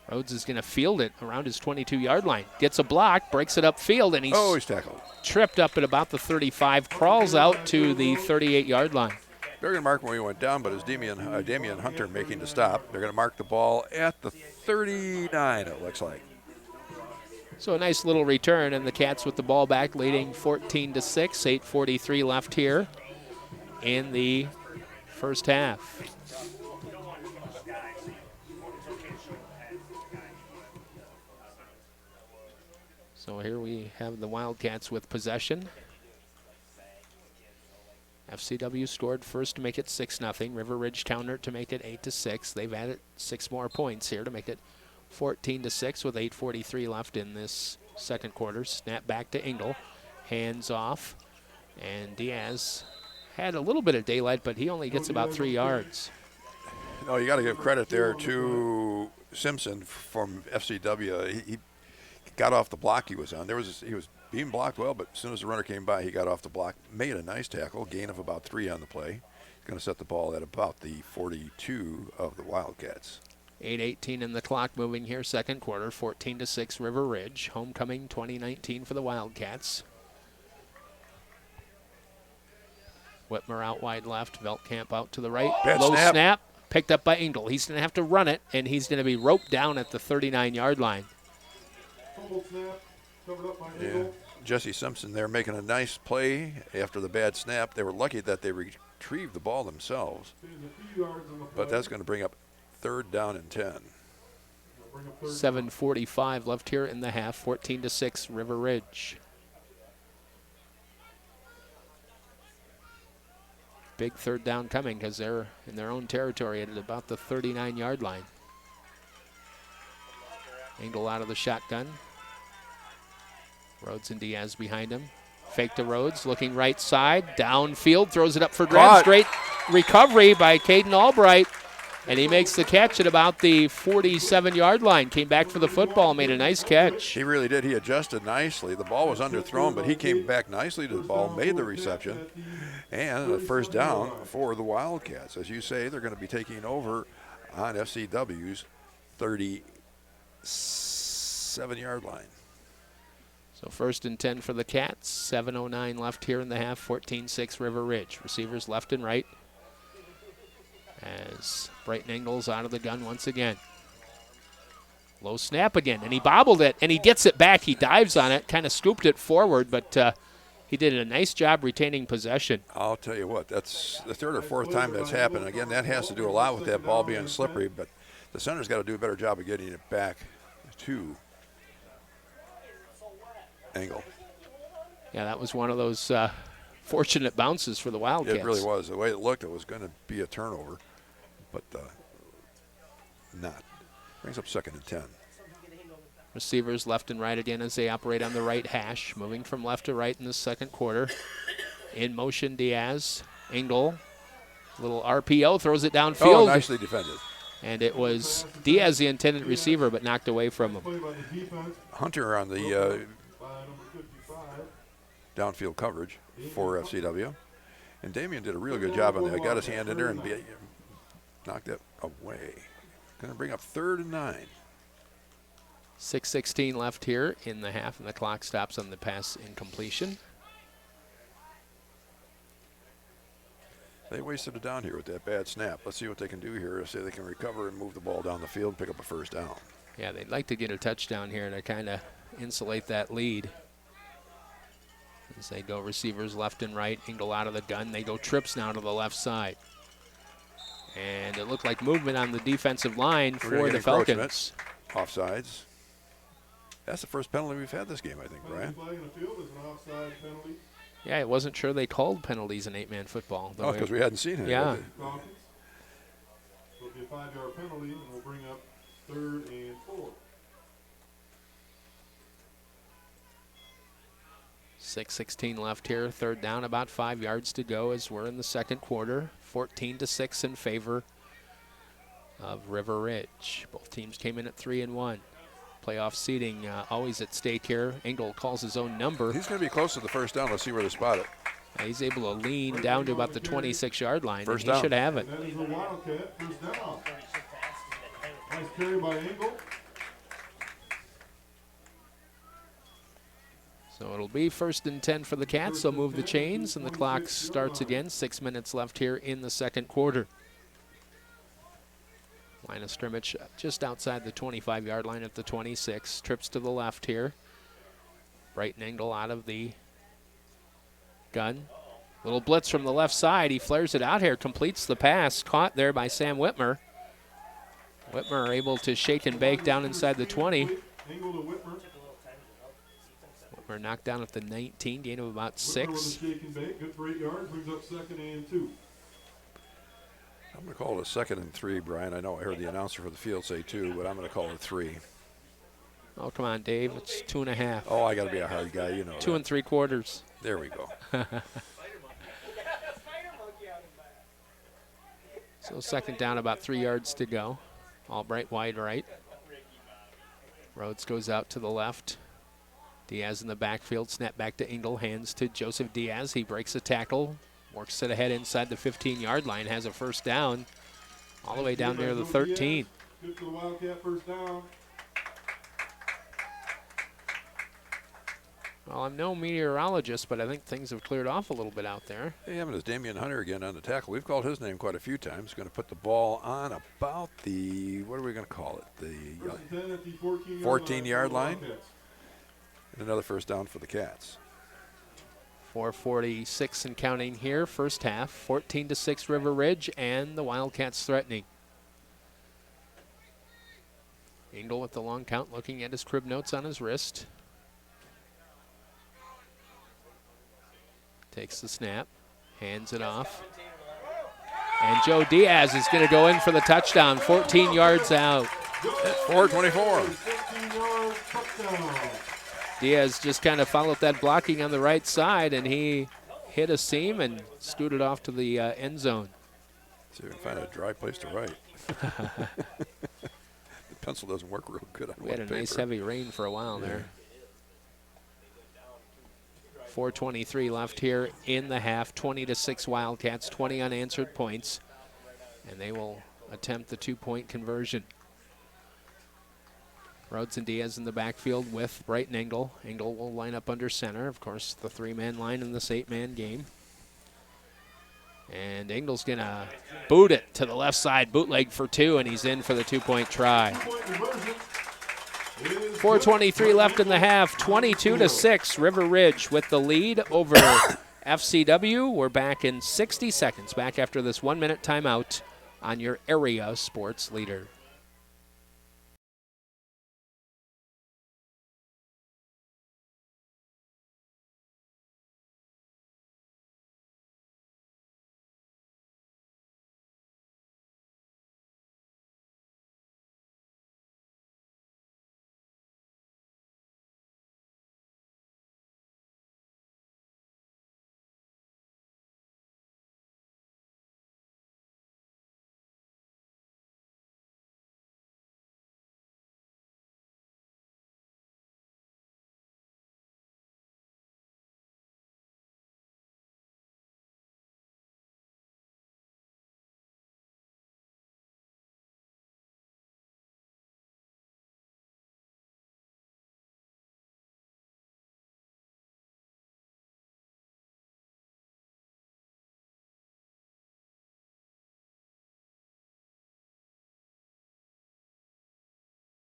Speaker 1: Rhodes is going to field it around his 22-yard line. Gets a block, breaks it upfield, and
Speaker 6: he's tackled.
Speaker 1: Tripped up at about the 35, crawls out to the 38-yard line.
Speaker 6: They're going to mark when he went down, but it's Damian Hunter making the stop. They're going to mark the ball at the 39, it looks like.
Speaker 1: So a nice little return, and the Cats with the ball back, leading 14-6, 8:43 left here in the first half. So here we have the Wildcats with possession. FCW scored first to make it 6-0. River Ridge countered to make it 8-6. They've added 6 more points here to make it 14-6 with 8:43 left in this second quarter. Snap back to Engel. Hands off. And Diaz had a little bit of daylight, but he only gets about 3 yards.
Speaker 6: No, you got to give credit there to Simpson from FCW. He got off the block he was on. He was being blocked well, but as soon as the runner came by, he got off the block, made a nice tackle, gain of about 3 on the play. He's going to set the ball at about the 42 of the Wildcats.
Speaker 1: 8:18 in the clock moving here, second quarter, 14-6 River Ridge. Homecoming 2019 for the Wildcats. Whitmer out wide left, Veltkamp out to the right.
Speaker 6: Bad
Speaker 1: Low
Speaker 6: snap.
Speaker 1: snap, picked up by Engel. He's going to have to run it, and he's going to be roped down at the 39-yard line.
Speaker 2: Fumble snap, covered up by
Speaker 6: Yeah.
Speaker 2: Engel.
Speaker 6: Jesse Simpson there making a nice play after the bad snap. They were lucky that they retrieved the ball themselves,
Speaker 2: Gains a few yards on the
Speaker 6: but
Speaker 2: play.
Speaker 6: that's going to bring up 3rd down and 10.
Speaker 2: Bring up third
Speaker 1: 7:45 left here in the half, 14-6 River Ridge. Big third down coming because they're in their own territory at about the 39-yard line. Engel out of the shotgun. Rhodes and Diaz behind him. Fake to Rhodes, looking right side, downfield, throws it up for grabs.
Speaker 6: Caught.
Speaker 1: Great recovery by Caden Albright. And he makes the catch at about the 47-yard line. Came back for the football, made a nice catch.
Speaker 6: He really did. He adjusted nicely. The ball was underthrown, but he came back nicely to the ball, made the reception, and a first down for the Wildcats. As you say, they're going to be taking over on FCW's 37-yard line.
Speaker 1: So 1st and 10 for the Cats. 7:09 left here in the half. 14-6 River Ridge. Receivers left and right. As Brighton Engel's out of the gun once again. Low snap again, and he bobbled it, and he gets it back. He dives on it, kind of scooped it forward, but he did a nice job retaining possession.
Speaker 6: I'll tell you what, that's the 3rd or 4th time that's happened. Again, that has to do a lot with that ball being slippery, but the center's got to do a better job of getting it back to Engel.
Speaker 1: Yeah, that was one of those fortunate bounces for the Wildcats.
Speaker 6: It really was. The way it looked, it was going to be a turnover, but not. Brings up 2nd and 10.
Speaker 1: Receivers left and right again as they operate on the right hash, moving from left to right in the second quarter. In motion, Diaz. Engel, little RPO, throws it downfield.
Speaker 6: Oh, nicely defended.
Speaker 1: And it was Diaz, the intended receiver, but knocked away from him.
Speaker 2: play by the defense
Speaker 6: Hunter on the
Speaker 2: by number 55.
Speaker 6: downfield coverage for FCW. And Damian did a real good job on that. Got his hand in there and knocked it away. Going to bring up 3rd and 9.
Speaker 1: 6:16 left here in the half, and the clock stops on the pass incompletion.
Speaker 6: They wasted it down here with that bad snap. Let's see what they can do here. See if they can recover and move the ball down the field and pick up a first down.
Speaker 1: Yeah, they'd like to get a touchdown here to kind of insulate that lead. As they go receivers left and right, Engel out of the gun. They go trips now to the left side. And it looked like movement on the defensive line
Speaker 6: We're
Speaker 1: for
Speaker 6: gonna
Speaker 1: the
Speaker 6: get encroachment.
Speaker 1: Falcons.
Speaker 6: Offsides. That's the first penalty we've had this game, I think, Brian.
Speaker 2: Flag in the field is an offside penalty.
Speaker 1: Yeah, I wasn't sure they called penalties in 8-man football.
Speaker 6: Oh, because we hadn't seen it.
Speaker 1: Yeah.
Speaker 2: Falcons. It'll be a 5-yard penalty, and we'll bring up 3rd and 4.
Speaker 1: 6:16 left here, third down, about 5 yards to go as we're in the second quarter. 14-6 in favor of River Ridge. Both teams came in at 3-1. Playoff seeding always at stake here. Engel calls his own number.
Speaker 6: He's going to be close to the first down. Let's see where they spot it.
Speaker 1: He's able to lean down to about the 26-yard line.
Speaker 6: First
Speaker 1: and he
Speaker 6: down.
Speaker 1: should have it.
Speaker 2: That is a Wildcat first down. Nice carry by Engel.
Speaker 1: So it'll be 1st and 10 for the Cats. They'll move the chains, and the clock starts again. 6 minutes left here in the second quarter. Line of scrimmage just outside the 25-yard line at the 26. Trips to the left here. Brighton Engel out of the gun. Little blitz from the left side. He flares it out here, completes the pass. Caught there by Sam Whitmer. Whitmer able to shake and bake down inside the 20.
Speaker 2: Engel to Whitmer.
Speaker 1: Whitmer knocked down at the 19, gain of about
Speaker 2: Whitmer with
Speaker 1: 6.
Speaker 2: a shake and bake. Good for 8 yards. Brings up 2nd and 2.
Speaker 6: I'm going to call it a 2nd and 3, Brian. I know I heard the announcer for the field say 2, but I'm going to call it 3.
Speaker 1: Oh, come on, Dave. It's 2.5.
Speaker 6: Oh, I got to be a hard guy, you know.
Speaker 1: 2
Speaker 6: that.
Speaker 1: 3/4.
Speaker 6: There we go.
Speaker 1: So second down, about 3 yards to go. Albright wide right. Rhodes goes out to the left. Diaz in the backfield, snap back to Engel, hands to Joseph Diaz. He breaks a tackle, works it ahead inside the 15-yard line, has a first down, all the way down near the 13.
Speaker 2: Good for the Wildcat first down.
Speaker 1: Well, I'm no meteorologist, but I think things have cleared off a little bit out there.
Speaker 6: Hey, having his Damian Hunter again on the tackle. We've called his name quite a few times. Going to put the ball on about the, what are we going to call it? The
Speaker 2: First and 10 at the 14-yard
Speaker 6: 14-yard line.
Speaker 2: Wildcats.
Speaker 6: And another first down for the Cats.
Speaker 1: 4:46 and counting here, first half. 14-6 River Ridge, and the Wildcats threatening. Engel with the long count, looking at his crib notes on his wrist. Takes the snap, hands it off. And Joe Diaz is going to go in for the touchdown, 14 yards out.
Speaker 6: 4:24.
Speaker 2: 15-yard touchdown.
Speaker 1: Diaz just kind of followed that blocking on the right side, and he hit a seam and scooted off to the end zone.
Speaker 6: See if we can find a dry place to write. The pencil doesn't work real good on
Speaker 1: We had a nice heavy rain for a while there. 4:23 left here in the half. 20-6 Wildcats, 20 unanswered points, and they will attempt the 2-point conversion. Rhodes and Diaz in the backfield with Bright and Engel. Engel will line up under center. Of course, the 3-man line in this 8-man game. And Engel's going to boot it to the left side, bootleg for 2, and he's in for the 2-point try. 4:23 left in the half, 22-6. River Ridge with the lead over FCW. We're back in 60 seconds, back after this 1-minute timeout on your area sports leader.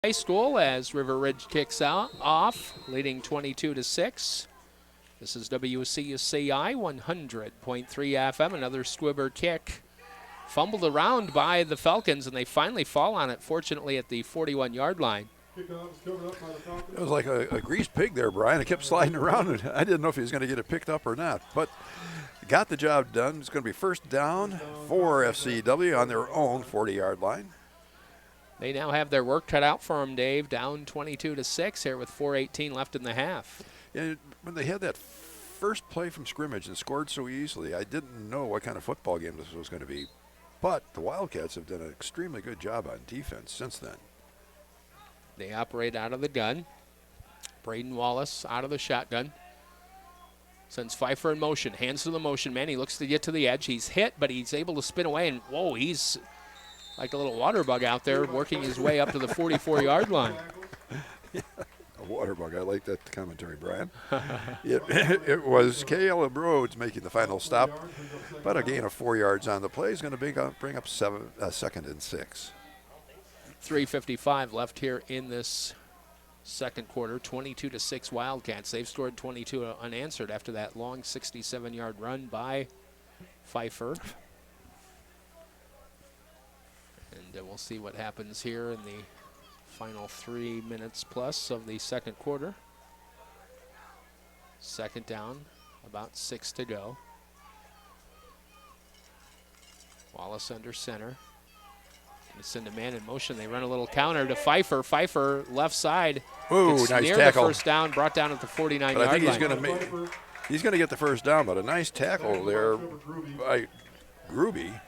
Speaker 1: High school as River Ridge kicks off, leading 22-6. This is WCUCI 100.3 FM. Another Squibber kick. Fumbled around by the Falcons, and they finally fall on it, fortunately, at the 41-yard line.
Speaker 2: It
Speaker 6: was like a greased pig there, Brian. It kept sliding around, and I didn't know if he was going to get it picked up or not. But got the job done. It's going to be first down for FCW on their own 40-yard line.
Speaker 1: They now have their work cut out for them, Dave. Down 22-6 here with 4:18 left in the half.
Speaker 6: Yeah, when they had that first play from scrimmage and scored so easily, I didn't know what kind of football game this was going to be. But the Wildcats have done an extremely good job on defense since then.
Speaker 1: They operate out of the gun. Braden Wallace out of the shotgun. Sends Pfeiffer in motion. Hands to the motion man. He looks to get to the edge. He's hit, but he's able to spin away. And, whoa, he's like a little water bug out there working his way up to the 44-yard line.
Speaker 6: Yeah, a water bug. I like that commentary, Brian. It was Caleb Rhodes making the final stop, but a gain of 4 yards on the play is going to bring up 2nd and 6.
Speaker 1: 3:55 left here in this second quarter. 22-6 Wildcats. They've scored 22 unanswered after that long 67-yard run by Pfeiffer. And we'll see what happens here in the final 3 minutes plus of the second quarter. Second down, about 6 to go. Wallace under center. Gonna send a man in motion. They run a little counter to Pfeiffer. Pfeiffer left side.
Speaker 6: Ooh,
Speaker 1: Gets
Speaker 6: nice
Speaker 1: near
Speaker 6: tackle.
Speaker 1: the first down, brought down at the 49-yard
Speaker 6: But I think
Speaker 1: line.
Speaker 6: he's going to get the first down, but a nice tackle there by Gruby.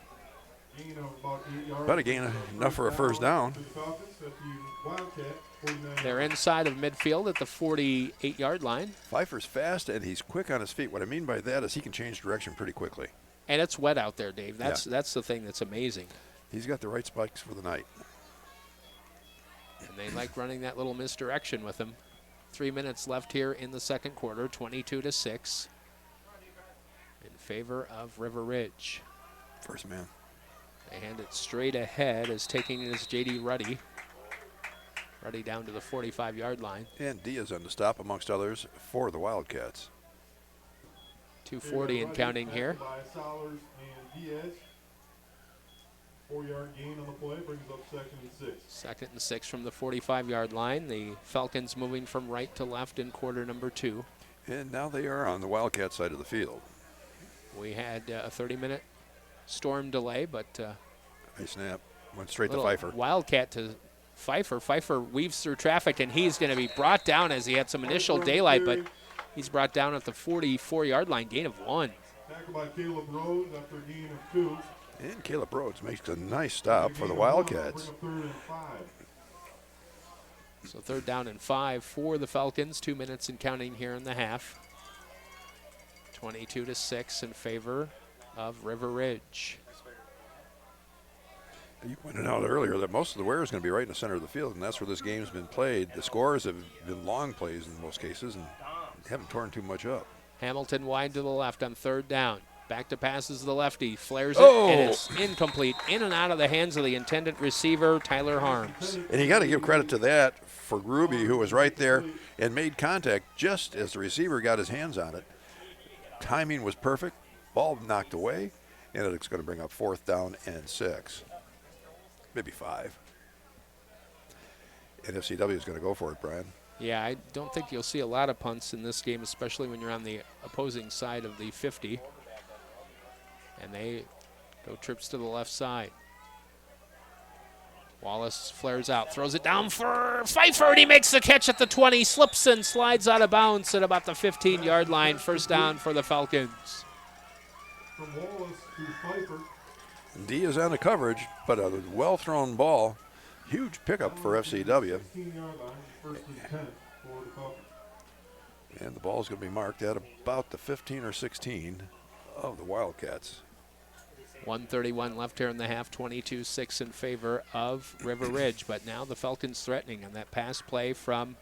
Speaker 2: Gain of about 8 yards.
Speaker 6: But a gain enough for a first down.
Speaker 2: To the Falcons at the Wildcat, 49
Speaker 1: They're
Speaker 2: yards.
Speaker 1: inside of midfield at the 48-yard line.
Speaker 6: Pfeiffer's fast and he's quick on his feet. What I mean by that is he can change direction pretty quickly.
Speaker 1: And it's wet out there, Dave. That's the thing that's amazing.
Speaker 6: He's got the right spikes for the night.
Speaker 1: And they like running that little misdirection with him. 3 minutes left here in the second quarter, 22-6 in favor of River Ridge.
Speaker 6: First man.
Speaker 1: They hand it straight ahead as taking it is J.D. Ruddy. Ruddy down to the 45-yard line.
Speaker 6: And Diaz on the stop, amongst others, for the Wildcats.
Speaker 1: 2:40 and counting here.
Speaker 2: By Solers and Diaz. 4-yard gain on the play brings up 2nd and 6.
Speaker 1: 2nd and 6 from the 45-yard line. The Falcons moving from right to left in quarter number 2.
Speaker 6: And now they are on the Wildcat side of the field.
Speaker 1: We had a 30-minute storm delay, but
Speaker 6: Nice snap. Went straight to
Speaker 1: little
Speaker 6: Pfeiffer.
Speaker 1: Wildcat to Pfeiffer. Pfeiffer weaves through traffic, and he's going to be brought down as he had some initial daylight, but he's brought down at the 44-yard line, gain of 1.
Speaker 2: Tackled by Caleb Rhodes after a gain of 2.
Speaker 6: And Caleb Rhodes makes a nice stop for the Wildcats.
Speaker 2: Bring up 3rd and 5.
Speaker 1: So 3rd down and 5 for the Falcons. 2 minutes and counting here in the half. 22-6 in favor of River Ridge.
Speaker 6: You pointed out earlier that most of the wear is going to be right in the center of the field, and that's where this game's been played. The scores have been long plays in most cases and haven't torn too much up.
Speaker 1: Hamilton wide to the left on 3rd down. Back to passes the lefty, flares it,
Speaker 6: Oh!
Speaker 1: and it's incomplete. In and out of the hands of the intended receiver, Tyler Harms.
Speaker 6: And you got to give credit to that for Gruby, who was right there and made contact just as the receiver got his hands on it. Timing was perfect, ball knocked away, and it's going to bring up 4th down and 6. Maybe 5. And FCW is going to go for it, Brian.
Speaker 1: Yeah, I don't think you'll see a lot of punts in this game, especially when you're on the opposing side of the 50. And they go trips to the left side. Wallace flares out, throws it down for Pfeiffer, and he makes the catch at the 20, slips and slides out of bounds at about the 15-yard line. First down for the Falcons.
Speaker 2: From Wallace to Pfeiffer.
Speaker 6: D is on the coverage, but a well-thrown ball. Huge pickup for FCW.
Speaker 2: 16-yard line, 1st and 10 for the Falcons.
Speaker 6: And the ball is going to be marked at about the 15 or 16 of the Wildcats.
Speaker 1: 1:31 left here in the half, 22-6 in favor of River Ridge. But now the Falcons threatening on that pass play from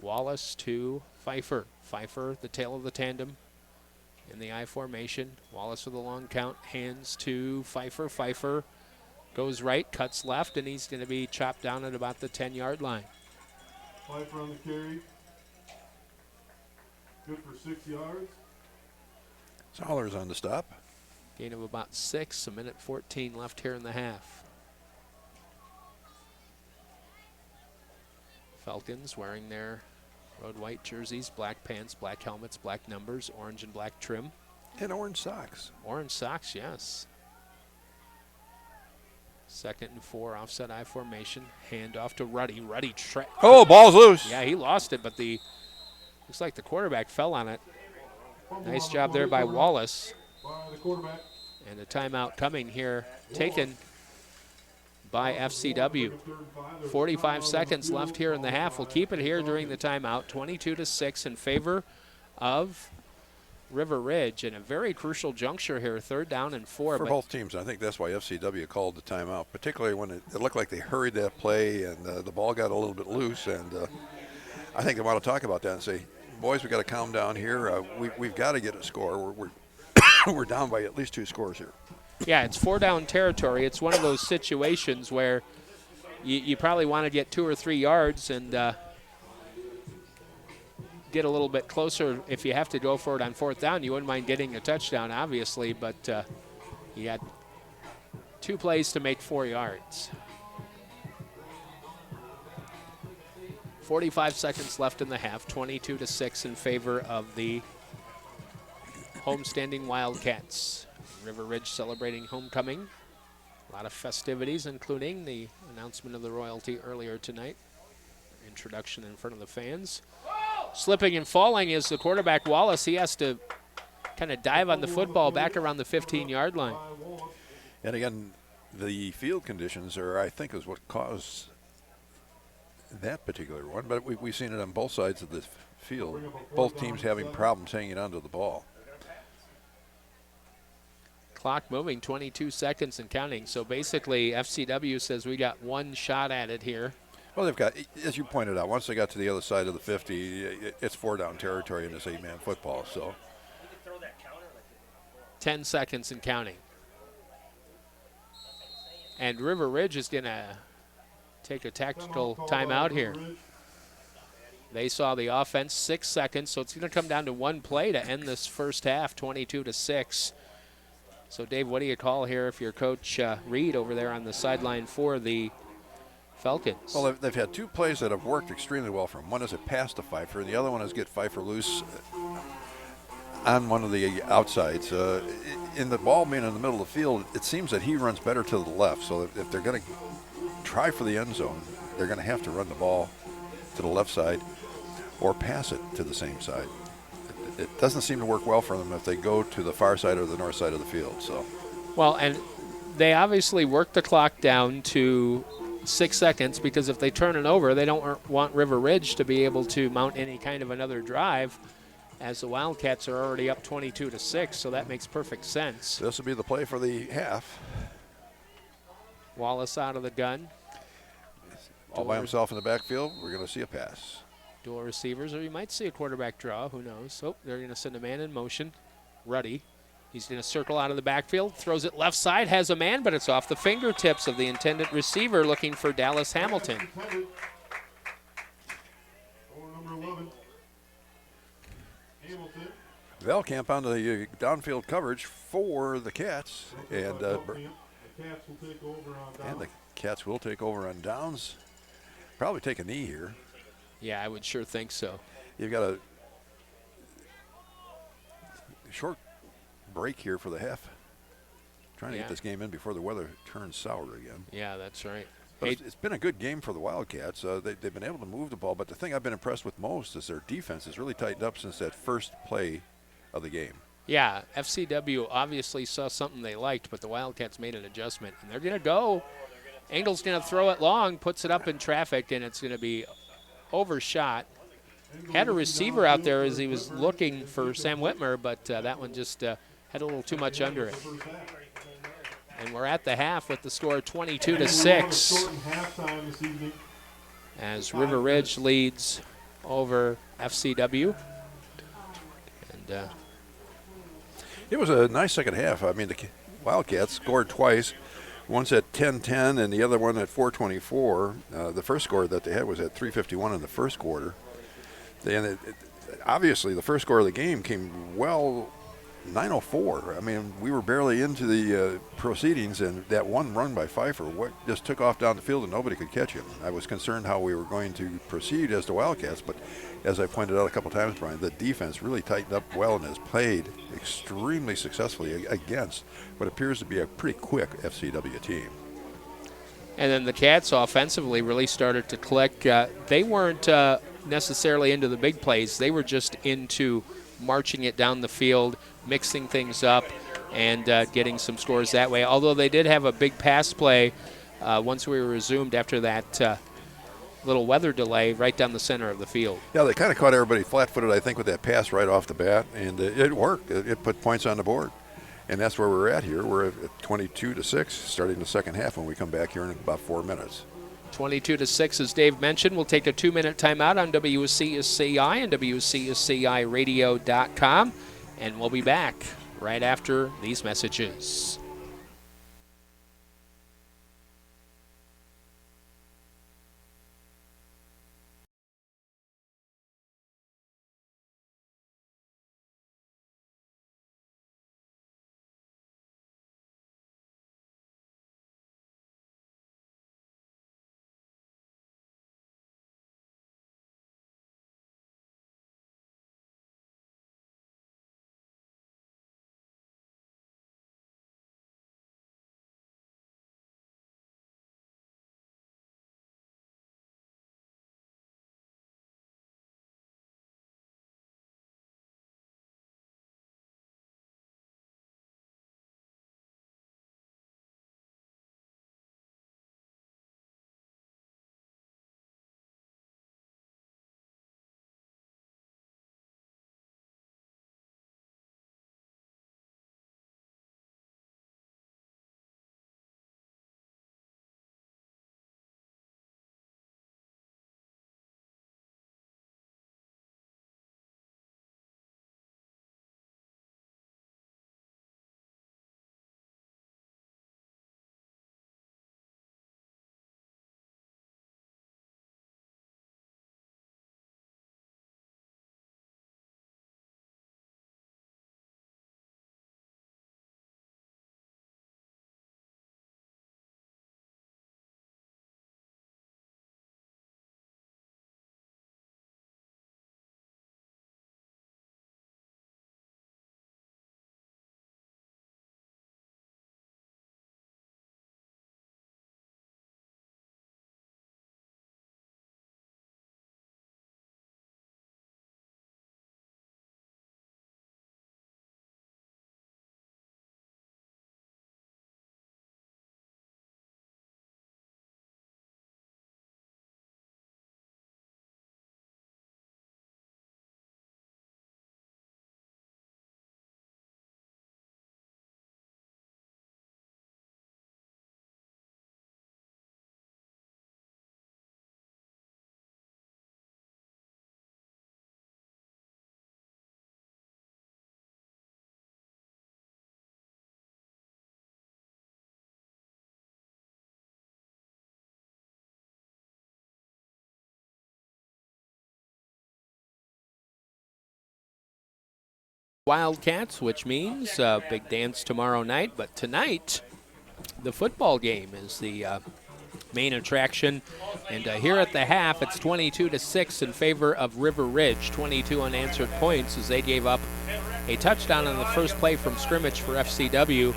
Speaker 1: Wallace to Pfeiffer. Pfeiffer, the tail of the tandem in the I formation. Wallace with a long count, hands to Pfeiffer. Pfeiffer goes right, cuts left, and he's going to be chopped down at about the 10-yard line.
Speaker 2: Pfeiffer on the carry. Good for 6 yards.
Speaker 6: Zollers on the stop.
Speaker 1: Gain of about 6, a minute 14 left here in the half. Falcons wearing their road white jerseys, black pants, black helmets, black numbers, orange and black trim.
Speaker 6: And orange socks.
Speaker 1: Orange socks, yes. 2nd and 4, offset I formation. Hand off to Ruddy. Ruddy.
Speaker 6: Oh, ball's loose.
Speaker 1: Yeah, he lost it, but looks like the quarterback fell on it. Nice job there by Wallace.
Speaker 2: By the quarterback.
Speaker 1: And a timeout coming here, taken by FCW. 45 seconds left here in the half. We'll keep it here during the timeout. 22-6 in favor of River Ridge. And a very crucial juncture here, 3rd down and 4.
Speaker 6: For both teams. I think that's why FCW called the timeout, particularly when it looked like they hurried that play and the ball got a little bit loose. And I think they want to talk about that and say, boys, we got to calm down here. We've got to get a score. We're down by at least 2 scores here.
Speaker 1: Yeah, it's 4-down territory. It's one of those situations where you probably want to get 2 or 3 yards and get a little bit closer. If you have to go for it on 4th down, you wouldn't mind getting a touchdown, obviously, but you had 2 plays to make 4 yards. 45 seconds left in the half, 22-6 in favor of the homestanding Wildcats. River Ridge celebrating homecoming. A lot of festivities, including the announcement of the royalty earlier tonight. Introduction in front of the fans. Slipping and falling is the quarterback, Wallace. He has to kind of dive on the football back around the 15-yard line.
Speaker 6: And again, the field conditions are, I think, is what caused that particular one. But we've seen it on both sides of the field. Both teams having problems hanging onto the ball.
Speaker 1: Clock moving, 22 seconds and counting. So basically, FCW says we got one shot at it here.
Speaker 6: Well, they've got, as you pointed out, once they got to the other side of the 50, it's 4-down territory in this 8-man football. So
Speaker 1: 10 seconds and counting. And River Ridge is going to take a tactical timeout here. They saw the offense, 6 seconds, so it's going to come down to one play to end this first half, 22-6. So, Dave, what do you call here if you're Coach Reed over there on the sideline for the Falcons?
Speaker 6: Well, they've had two plays that have worked extremely well for them. One is a pass to Pfeiffer, and the other one is get Pfeiffer loose on one of the outsides. In the ball being in the middle of the field, it seems that he runs better to the left. So if they're going to try for the end zone, they're going to have to run the ball to the left side or pass it to the same side. It doesn't seem to work well for them if they go to the far side or the north side of the field. So,
Speaker 1: well, and they obviously work the clock down to 6 seconds because if they turn it over, they don't want River Ridge to be able to mount any kind of another drive, as the Wildcats are already up 22-6. So that makes perfect sense.
Speaker 6: this will be the play for the half.
Speaker 1: Wallace out of the gun.
Speaker 6: All by himself in the backfield. We're going to see a pass.
Speaker 1: Dual receivers, or you might see a quarterback draw. Who knows? Oh, they're going to send a man in motion. Ruddy. He's going to circle out of the backfield, throws it left side, has a man, but it's off the fingertips of the intended receiver looking for Dallas Hamilton.
Speaker 2: Number 11. Hamilton.
Speaker 6: Velkamp on the downfield coverage for the Cats. And
Speaker 2: The Cats will take over on downs.
Speaker 6: the Cats will take over on downs. Probably take a knee here.
Speaker 1: Yeah, I would sure think so.
Speaker 6: You've got a short break here for the half. Trying to get this game in before the weather turns sour again.
Speaker 1: Yeah, that's right.
Speaker 6: But it's been a good game for the Wildcats. They've been able to move the ball, but the thing I've been impressed with most is their defense has really tightened up since that first play of the game.
Speaker 1: Yeah, FCW obviously saw something they liked, but the Wildcats made an adjustment, and they're going to go. Engel's going to throw it long, puts it up in traffic, and it's going to be overshot. Had a receiver out there as he was looking for Sam Whitmer, but that one just had a little too much under it. And we're at the half with the score 22-6 as River Ridge leads over FCW. And
Speaker 6: it was a nice second half. I mean, the Wildcats scored twice. One's at 10-10 and the other one at 4:24. The first score that they had was at 3:51 in the first quarter. Obviously, the first score of the game came 9:04. I mean, we were barely into the proceedings, and that one run by Pfeiffer just took off down the field and nobody could catch him. I was concerned how we were going to proceed as the Wildcats, but as I pointed out a couple times, Brian, the defense really tightened up well and has played extremely successfully against what appears to be a pretty quick FCW team.
Speaker 1: And then the Cats offensively really started to click. They weren't necessarily into the big plays. They were just into marching it down the field, mixing things up, and getting some scores that way. Although they did have a big pass play once we were resumed after that little weather delay right down the center of the field.
Speaker 6: Yeah, they kind of caught everybody flat-footed, I think, with that pass right off the bat, and it worked. It put points on the board. And that's where we're at here. We're at 22-6, starting the second half when we come back here in about 4 minutes.
Speaker 1: 22-6, as Dave mentioned. We'll take a 2-minute timeout on WCSCI and WCSCIRadio.com, and we'll be back right after these messages. Wildcats, which means big dance tomorrow night. But tonight, the football game is the main attraction. And here at the half, it's 22-6 in favor of River Ridge. 22 unanswered points as they gave up a touchdown on the first play from scrimmage for FCW.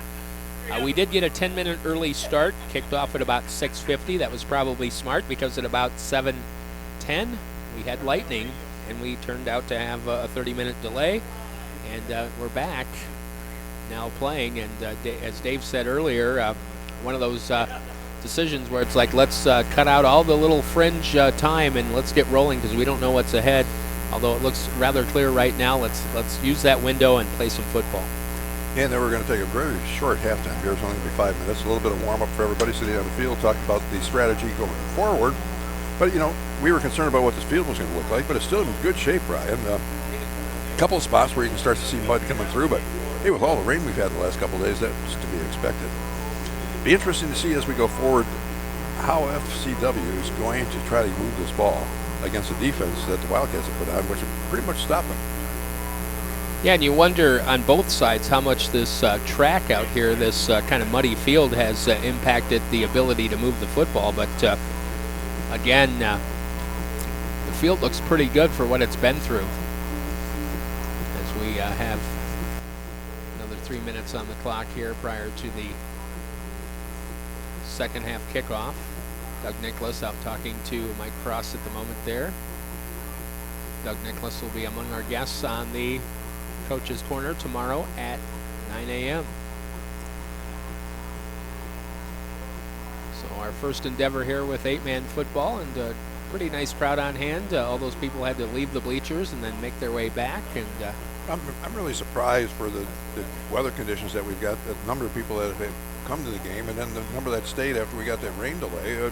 Speaker 1: We did get a 10-minute early start, kicked off at about 6:50. That was probably smart because at about 7:10 we had lightning, and we turned out to have a 30-minute delay. And we're back now playing. And as Dave said earlier, one of those decisions where it's like, let's cut out all the little fringe time and let's get rolling because we don't know what's ahead. Although it looks rather clear right now, let's use that window and play some football.
Speaker 6: And then we're going to take a very short halftime here. It's only going to be 5 minutes. A little bit of warm-up for everybody sitting on the field, talking about the strategy going forward. But, you know, we were concerned about what this field was going to look like, but it's still in good shape, Brian. A couple of spots where you can start to see mud coming through, but, hey, with all the rain we've had the last couple of days, that's to be expected. Be interesting to see as we go forward how FCW is going to try to move this ball against the defense that the Wildcats have put on, which have pretty much stopped them.
Speaker 1: Yeah, and you wonder on both sides how much this track out here, this kind of muddy field, has impacted the ability to move the football. But again, the field looks pretty good for what it's been through. As we have another 3 minutes on the clock here prior to the second half kickoff. Doug Nicholas out talking to Mike Cross at the moment there. Doug Nicholas will be among our guests on the Coach's Corner tomorrow at 9 a.m. So our first endeavor here with 8-man football, and a pretty nice crowd on hand. All those people had to leave the bleachers and then make their way back. And
Speaker 6: I'm really surprised for the weather conditions that we've got, the number of people that have come to the game, and then the number that stayed after we got that rain delay.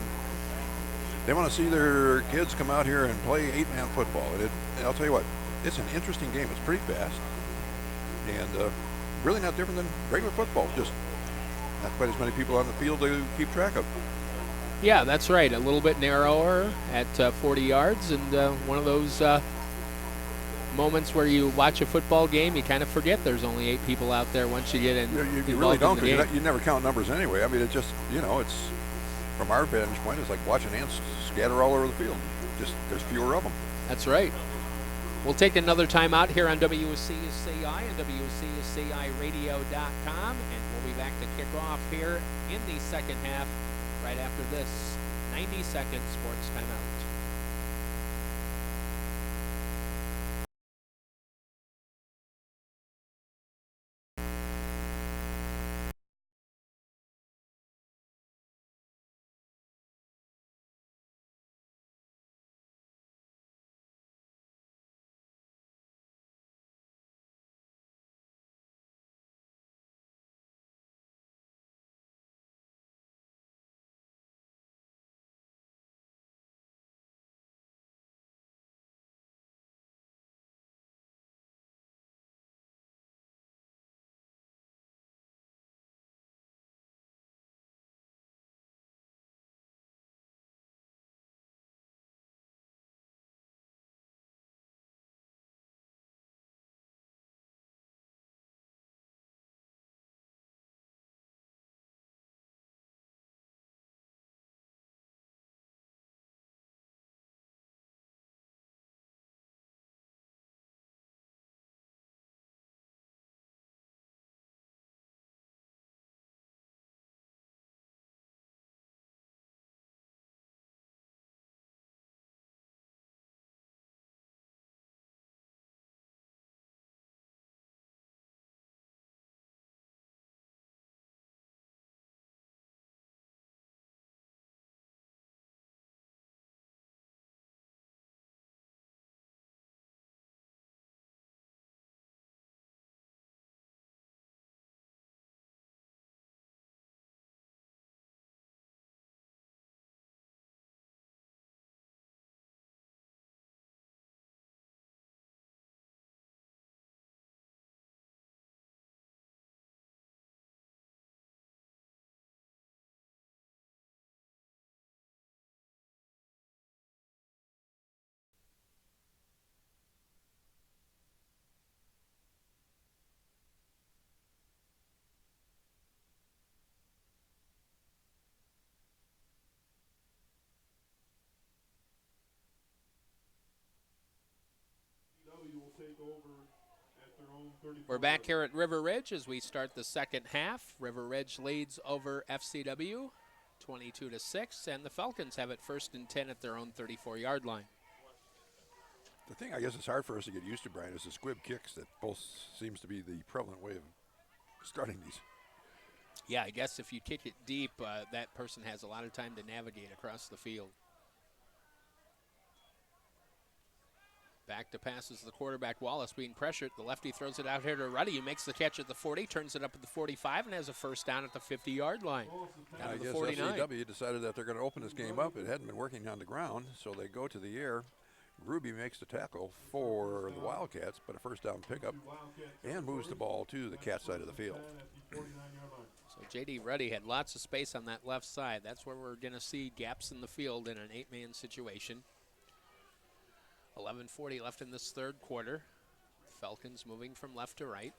Speaker 6: They want to see their kids come out here and play 8-man football. And I'll tell you what, it's an interesting game. It's pretty fast. And really not different than regular football, just not quite as many people on the field to keep track of.
Speaker 1: Yeah, that's right. A little bit narrower at 40 yards, and one of those moments where you watch a football game, you kind of forget there's only 8 people out there once you get in.
Speaker 6: You really don't, because you never count numbers anyway. I mean, it just, you know, it's, from our vantage point, it's like watching ants scatter all over the field. Just there's fewer of them.
Speaker 1: That's right. We'll take another time out here on WCCI and WCCIradio.com, and we'll be back to kick off here in the second half right after this 90-second sports timeout.
Speaker 2: take over at their own 34.
Speaker 1: We're back here at River Ridge as we start the second half. River Ridge leads over FCW 22-6, and the Falcons have it 1st and 10 at their own 34-yard line.
Speaker 6: The thing I guess it's hard for us to get used to, Brian, is the squib kicks that both seems to be the prevalent way of starting these.
Speaker 1: Yeah, I guess if you kick it deep, that person has a lot of time to navigate across the field. Back to pass is the quarterback, Wallace, being pressured. The lefty throws it out here to Ruddy. He makes the catch at the 40, turns it up at the 45, and has a first down at the 50-yard line. Down
Speaker 6: I
Speaker 1: to the
Speaker 6: guess
Speaker 1: 49.
Speaker 6: FCW decided that they're going to open this game up. It hadn't been working on the ground, so they go to the air. Ruby makes the tackle for the Wildcats, but a first down pickup, and moves the ball to the cat side of the field.
Speaker 1: So J.D. Ruddy had lots of space on that left side. That's where we're going to see gaps in the field in an 8-man situation. 11:40 left in this third quarter. Falcons moving from left to right.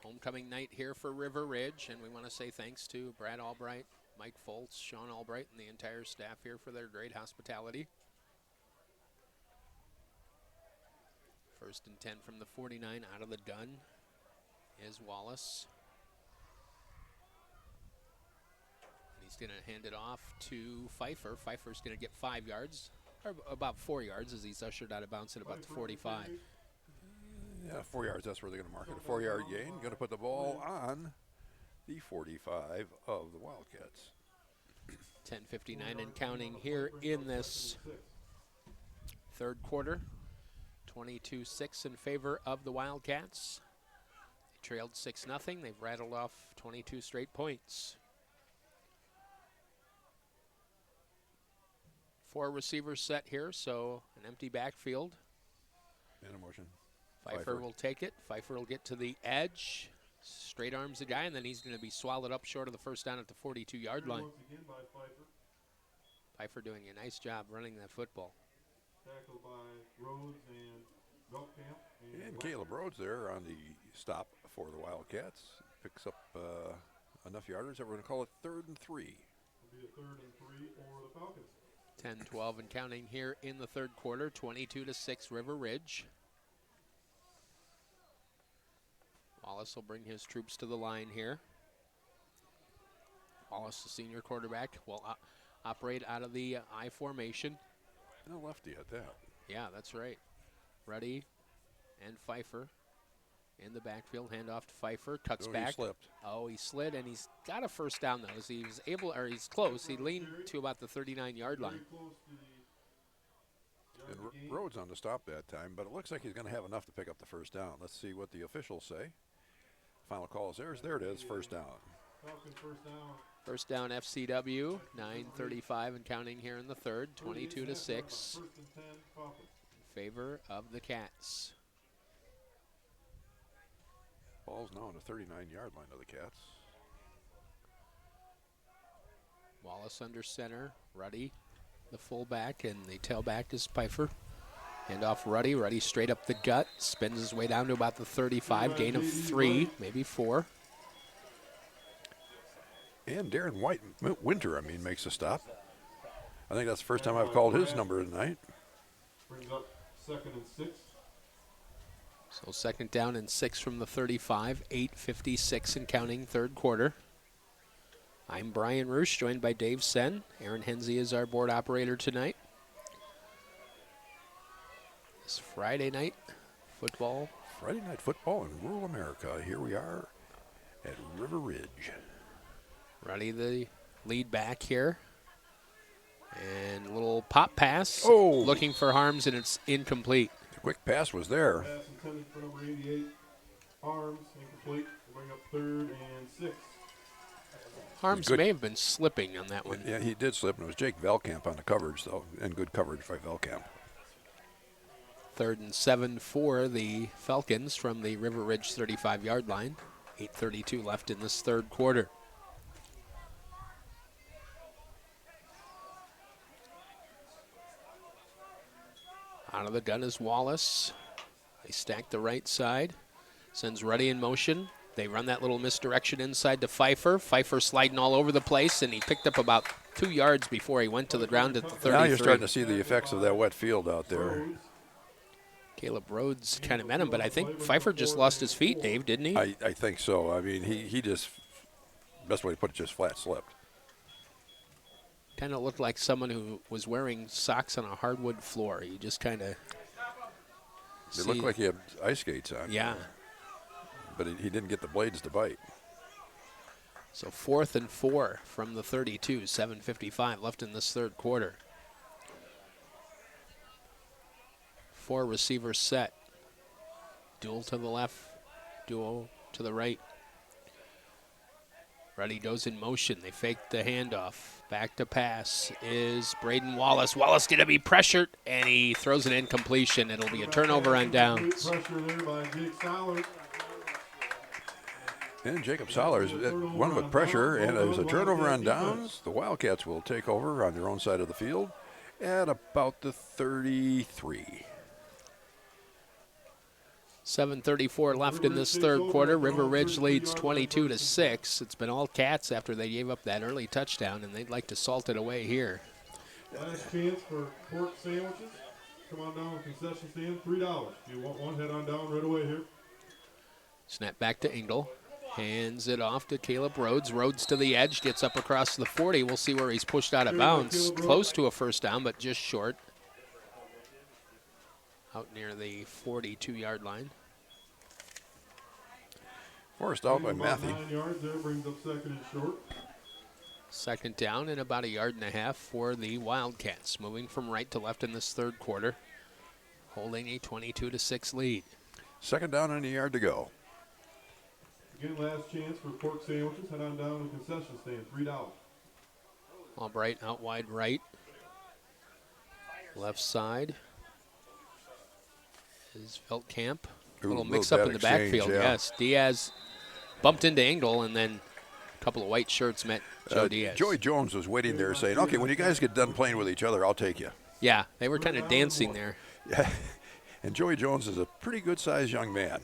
Speaker 1: Homecoming night here for River Ridge, and we want to say thanks to Brad Albright, Mike Foltz, Sean Albright, and the entire staff here for their great hospitality. 1st and 10 from the 49 out of the gun is Wallace. He's going to hand it off to Pfeiffer. Pfeiffer's going to get 5 yards, or about 4 yards, as he's ushered out of bounds at about the 45.
Speaker 6: Yeah, 4 yards, that's where they're going to mark it. A 4-yard gain. Going to put the ball on the 45 of the Wildcats.
Speaker 1: 10:59 and counting here in this third quarter. 22-6 in favor of the Wildcats. They trailed 6-0. They've rattled off 22 straight points. 4 receivers set here, so an empty backfield.
Speaker 6: And a motion.
Speaker 1: Pfeiffer will take it. Pfeiffer will get to the edge. Straight arms the guy, and then he's going to be swallowed up short of the first down at the 42-yard line. Pfeiffer doing a nice job running that football.
Speaker 2: Tackled by Rhodes and Wildcat.
Speaker 6: And Caleb Rhodes there on the stop for the Wildcats. Picks up enough yardage that we're going to call it 3rd and 3.
Speaker 2: It'll be a 3rd and 3 for the Falcons.
Speaker 1: 10-12 and counting here in the third quarter. 22-6 River Ridge. Wallace will bring his troops to the line here. Wallace, the senior quarterback, will operate out of the I formation.
Speaker 6: No lefty at that.
Speaker 1: Yeah, that's right. Ruddy and Pfeiffer in the backfield. Hand off to Pfeiffer. Cuts back.
Speaker 6: He slipped.
Speaker 1: Oh, he slid, and he's got a first down, though. As he was able, or he's close. He leaned to about the 39-yard line.
Speaker 6: And Rhodes on the stop that time, but it looks like he's going to have enough to pick up the first down. Let's see what the officials say. Final call is theirs. There it is, first down.
Speaker 1: First down FCW, 9:35 and counting here in the third, 22-6 in favor of the Cats.
Speaker 6: Ball's now on the 39-yard line of the Cats.
Speaker 1: Wallace under center, Ruddy, the fullback, and the tailback is Pfeiffer. Hand off Ruddy. Ruddy straight up the gut, spins his way down to about the 35, gain of 3, maybe 4.
Speaker 6: And Darren Winter, makes a stop. I think that's the first time I've called his number tonight.
Speaker 2: Brings up 2nd and 6.
Speaker 1: So 2nd down and 6 from the 35, 8:56 and counting, third quarter. I'm Brian Roosh, joined by Dave Sen. Aaron Hensey is our board operator tonight. It's Friday night football.
Speaker 6: Friday night football in rural America. Here we are at River Ridge.
Speaker 1: Ruddy, the lead back here. And a little pop pass.
Speaker 6: Oh!
Speaker 1: Looking for Harms, and it's incomplete.
Speaker 6: The quick pass was there.
Speaker 2: Pass intended for number 88. Arms incomplete. We'll bring up 3rd and 6.
Speaker 1: Harms may have been slipping on that one.
Speaker 6: Yeah, he did slip, and it was Jake Velkamp on the coverage, though, and good coverage by Velkamp.
Speaker 1: 3rd and 7 for the Falcons from the River Ridge 35-yard line. 8:32 left in this third quarter. Out of the gun is Wallace. They stack the right side. Sends Ruddy in motion. They run that little misdirection inside to Pfeiffer. Pfeiffer sliding all over the place, and he picked up about 2 yards before he went to the ground at the 33.
Speaker 6: Now you're starting to see the effects of that wet field out there.
Speaker 1: Caleb Rhodes kind of met him, but I think Pfeiffer just lost his feet, Dave, didn't he?
Speaker 6: I think so. I mean, he just, best way to put it, just flat slipped.
Speaker 1: Kind of looked like someone who was wearing socks on a hardwood floor. You just kind of.
Speaker 6: It looked like he had ice skates on.
Speaker 1: Yeah.
Speaker 6: But he didn't get the blades to bite.
Speaker 1: So 4th and 4 from the 32, 7:55 left in this third quarter. 4 receivers set. Duel to the left, duel to the right. Ready goes in motion. They fake the handoff. Back to pass is Braden Wallace. Wallace going to be pressured, and he throws an incompletion. It'll be a turnover on downs.
Speaker 2: Pressure there by Jake Sollers.
Speaker 6: And Jacob Sollers won with pressure, and there's a turnover on downs. The Wildcats will take over on their own side of the field at about the 33.
Speaker 1: 7:34 left in this third quarter. River Ridge leads 22-6. It's been all Cats after they gave up that early touchdown, and they'd like to salt it away here.
Speaker 2: Last chance for pork sandwiches. Come on down to the concession stand, $3. If you want one, head on down right away here.
Speaker 1: Snap back to Engel. Hands it off to Caleb Rhodes. Rhodes to the edge, gets up across the 40. We'll see where he's pushed out of bounds. Close to a first down, but just short. Out near the 42-yard line.
Speaker 6: Forced out by
Speaker 2: About
Speaker 6: Matthew.
Speaker 2: 9 yards there, brings up second and short.
Speaker 1: Second down and about 1.5 yards for the Wildcats. Moving from right to left in this third quarter. Holding a 22-6 lead.
Speaker 6: Second down and a yard to go.
Speaker 2: Again, last chance for pork sandwiches. Head on down to the concession stand, $3.
Speaker 1: Albright out wide right. Left side is Veltkamp. A little mix up in the backfield,
Speaker 6: yeah.
Speaker 1: yes. Diaz bumped into Engel, and then a couple of white shirts met Joe Diaz.
Speaker 6: Joey Jones was waiting there saying, okay, when you guys get done playing with each other, I'll take you.
Speaker 1: Yeah, they were kind of dancing there.
Speaker 6: Yeah. And Joey Jones is a pretty good-sized young man.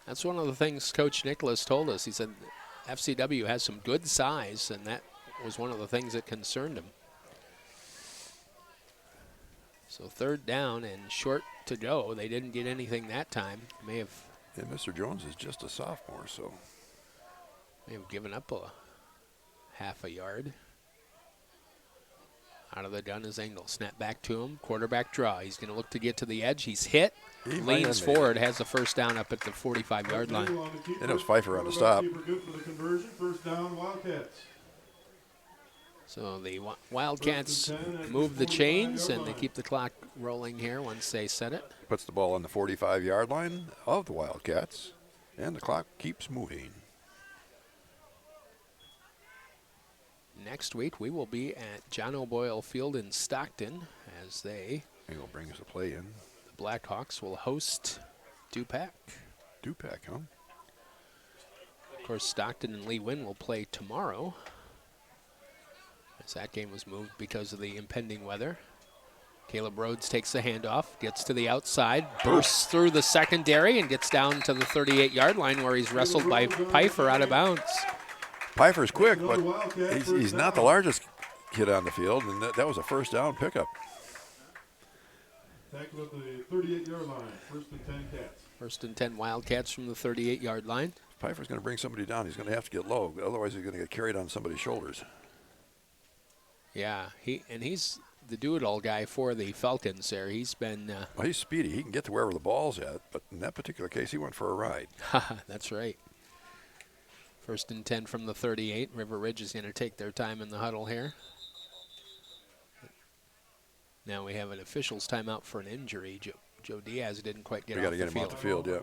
Speaker 1: That's one of the things Coach Nicholas told us. He said FCW has some good size, and that was one of the things that concerned him. So third down and short to go. They didn't get anything that time. May have.
Speaker 6: And Mr. Jones is just a sophomore, so.
Speaker 1: May have given up a half a yard. Out of the gun is Engel. Snap back to him. Quarterback draw. He's going to look to get to the edge. He's hit. Leans forward. Has the first down up at the 45-yard line.
Speaker 6: And it was Pfeiffer on the stop.
Speaker 2: Good for the conversion. First down, Wildcats.
Speaker 1: So the Wildcats move the chains, and they keep the clock rolling here once they set it.
Speaker 6: Puts the ball on the 45-yard line of the Wildcats, and the clock keeps moving.
Speaker 1: Next week, we will be at John O'Boyle Field in Stockton as they,
Speaker 6: Engel brings the play in.
Speaker 1: the Blackhawks, will host Dupac.
Speaker 6: Dupac, huh?
Speaker 1: Of course, Stockton and Lee Wynn will play tomorrow, as that game was moved because of the impending weather. Caleb Rhodes takes the handoff, gets to the outside, bursts through the secondary, and gets down to the 38-yard line where he's wrestled by Pfeiffer out of bounds.
Speaker 6: Pfeiffer's quick, but he's not the largest kid on the field, and that was a first down pickup.
Speaker 2: Tackle at the 38-yard line. First and 10 Cats.
Speaker 1: First and 10 Wildcats from the 38-yard line.
Speaker 6: Pfeiffer's going to bring somebody down. He's going to have to get low, otherwise he's going to get carried on somebody's shoulders.
Speaker 1: Yeah, he's the do-it-all guy for the Falcons there. He's been...
Speaker 6: Well, he's speedy. He can get to wherever the ball's at, but in that particular case, he went for a ride.
Speaker 1: That's right. First and 10 from the 38. River Ridge is going to take their time in the huddle here. Now we have an official's timeout for an injury. Joe Diaz didn't quite get off the field.
Speaker 6: We got to get him off the field, yeah.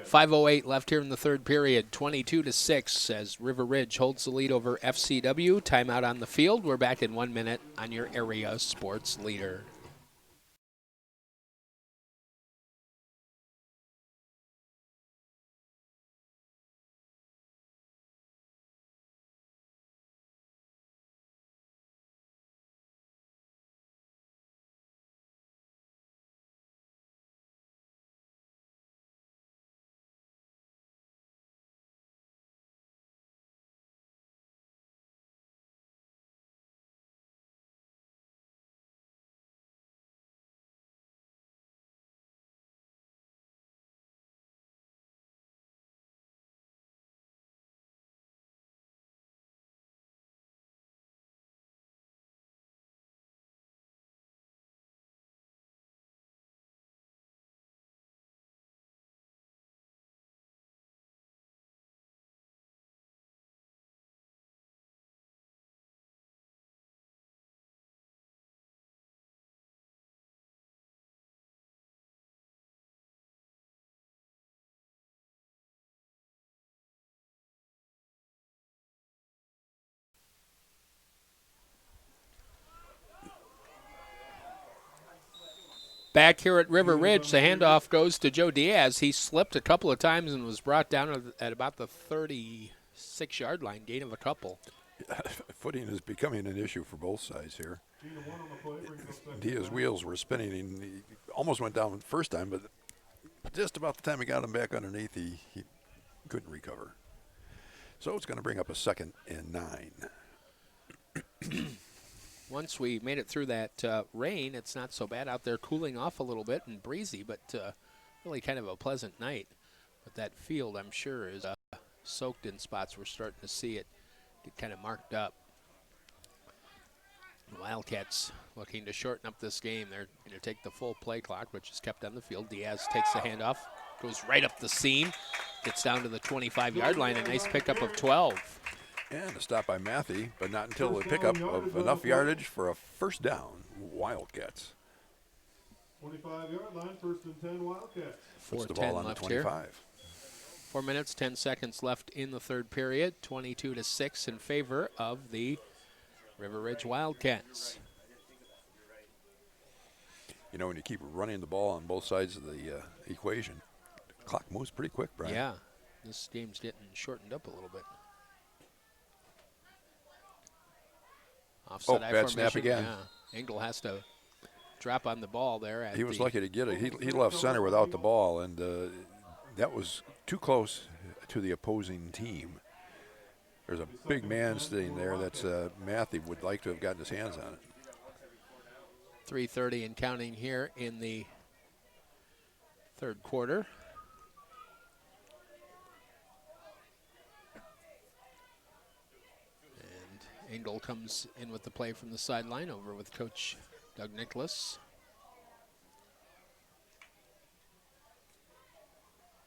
Speaker 1: 5:08 left here in the third period. 22-6 as River Ridge holds the lead over FCW. Timeout on the field. We're back in 1 minute on your area sports leader. Back here at River Ridge, the handoff goes to Joe Diaz. He slipped a couple of times and was brought down at about the 36-yard line, gain of a couple.
Speaker 6: Footing is becoming an issue for both sides here. Diaz's wheels were spinning. He almost went down first time, but just about the time he got him back underneath, he couldn't recover. So it's going to bring up a 2nd and 9.
Speaker 1: Once we made it through that rain, it's not so bad out there, cooling off a little bit and breezy, but really kind of a pleasant night. But that field, I'm sure, is soaked in spots. We're starting to see it get kind of marked up. The Wildcats looking to shorten up this game. They're going to take the full play clock, which is kept on the field. Diaz takes the handoff, goes right up the seam, gets down to the 25-yard line, a nice pickup of 12.
Speaker 6: And a stop by Matthew, but not until the pickup of enough yardage for a first down. Wildcats.
Speaker 2: 25-yard line, 1st and 10 Wildcats.
Speaker 6: Puts the ball on the 25.
Speaker 1: Here. 4 minutes, 10 seconds left in the third period. 22-6 in favor of the River Ridge Wildcats.
Speaker 6: You know, when you keep running the ball on both sides of the equation, the clock moves pretty quick, Brian.
Speaker 1: Yeah, this game's getting shortened up a little bit. Offside
Speaker 6: bad snap again.
Speaker 1: Yeah. Engel has to drop on the ball there.
Speaker 6: He was lucky to get it. He left center without the ball, and that was too close to the opposing team. There's a big man sitting there that's Matthew would like to have gotten his hands on it.
Speaker 1: 3:30 and counting here in the third quarter. And Engel comes in with the play from the sideline over with Coach Doug Nicholas.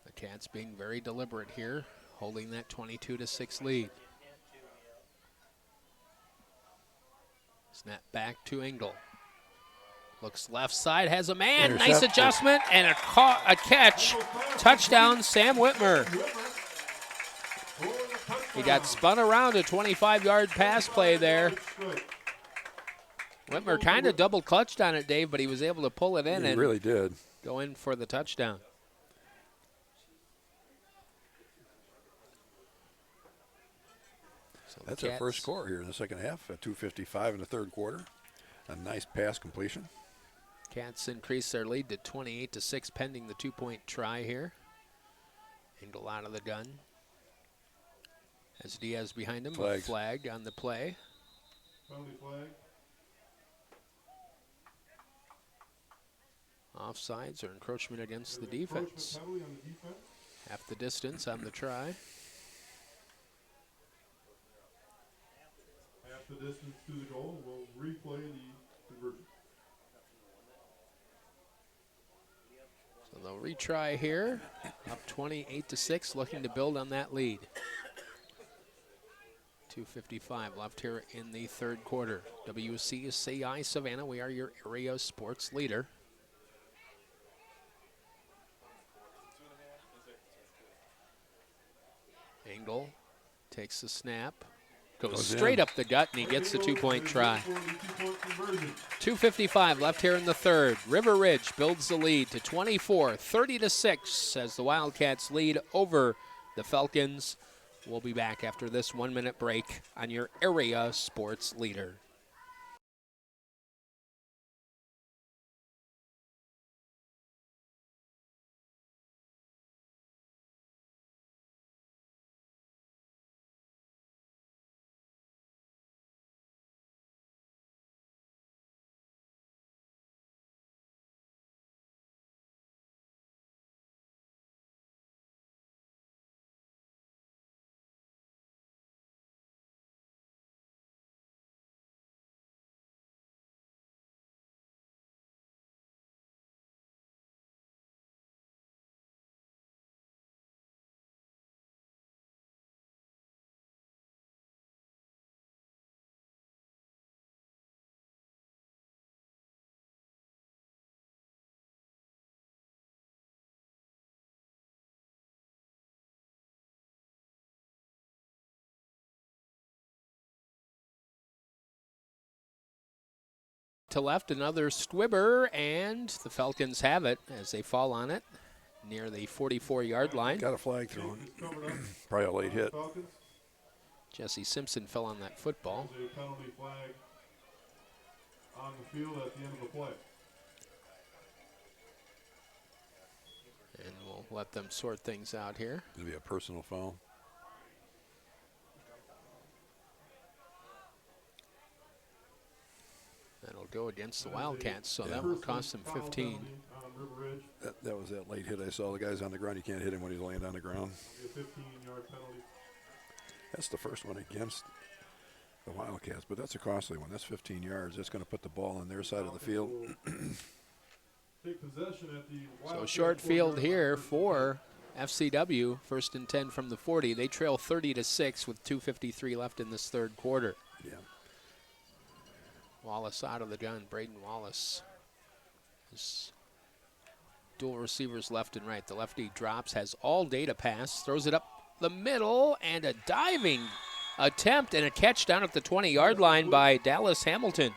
Speaker 1: The Cats being very deliberate here, holding that 22-6 lead. Snap back to Engel. Looks left side, has a man. Nice adjustment and a catch. Touchdown, Sam Whitmer. He got spun around a 25-yard pass play there. Whitmer kind of double clutched on it, Dave, but he was able to pull it in and
Speaker 6: really did
Speaker 1: go in for the touchdown. So
Speaker 6: that's our first score here in the second half at 2:55 in the third quarter. A nice pass completion.
Speaker 1: Cats increase their lead to 28-6 pending the 2-point try here. Engel out of the gun. As Diaz behind him, a flag on the play.
Speaker 2: Penalty flag.
Speaker 1: Offsides or encroachment against the defense. Half the distance on the try.
Speaker 2: Half the distance to the goal. We'll replay the conversion.
Speaker 1: So they'll retry here. Up 28-6, looking to build on that lead. 2:55 left here in the third quarter. WCCI Savannah, we are your area sports leader. Engel takes the snap, goes straight up the gut, and he gets the 2-point try. 2:55 left here in the third. River Ridge builds the lead to 24, 30-6 as the Wildcats lead over the Falcons. We'll be back after this 1-minute break on your area sports leader. to left, another squibber, and the Falcons have it as they fall on it near the 44-yard line.
Speaker 6: Got a flag thrown.
Speaker 2: Covered up
Speaker 6: Probably a late hit.
Speaker 2: Falcons.
Speaker 1: Jesse Simpson fell on that football.
Speaker 2: There's a penalty flag on the field at the end of the play.
Speaker 1: And we'll let them sort things out here.
Speaker 6: It'll be a personal foul.
Speaker 1: That'll go against the Wildcats, so that will cost them 15.
Speaker 2: On River Ridge.
Speaker 6: That was that late hit I saw. The guy's on the ground. You can't hit him when he's laying on the ground.
Speaker 2: A 15-yard penalty.
Speaker 6: That's the first one against the Wildcats, but that's a costly one. That's 15 yards. That's going to put the ball on their side of the field.
Speaker 2: Take possession at the
Speaker 1: So
Speaker 2: Wildcat
Speaker 1: short field
Speaker 2: 40-yard
Speaker 1: here
Speaker 2: line.
Speaker 1: for FCW, 1st and 10 from the 40. They trail 30-6 with 2:53 left in this third quarter.
Speaker 6: Yeah.
Speaker 1: Wallace out of the gun. Braden Wallace is dual receivers left and right. The lefty drops, has all day to pass, throws it up the middle, and a diving attempt and a catch down at the 20-yard line by Dallas Hamilton.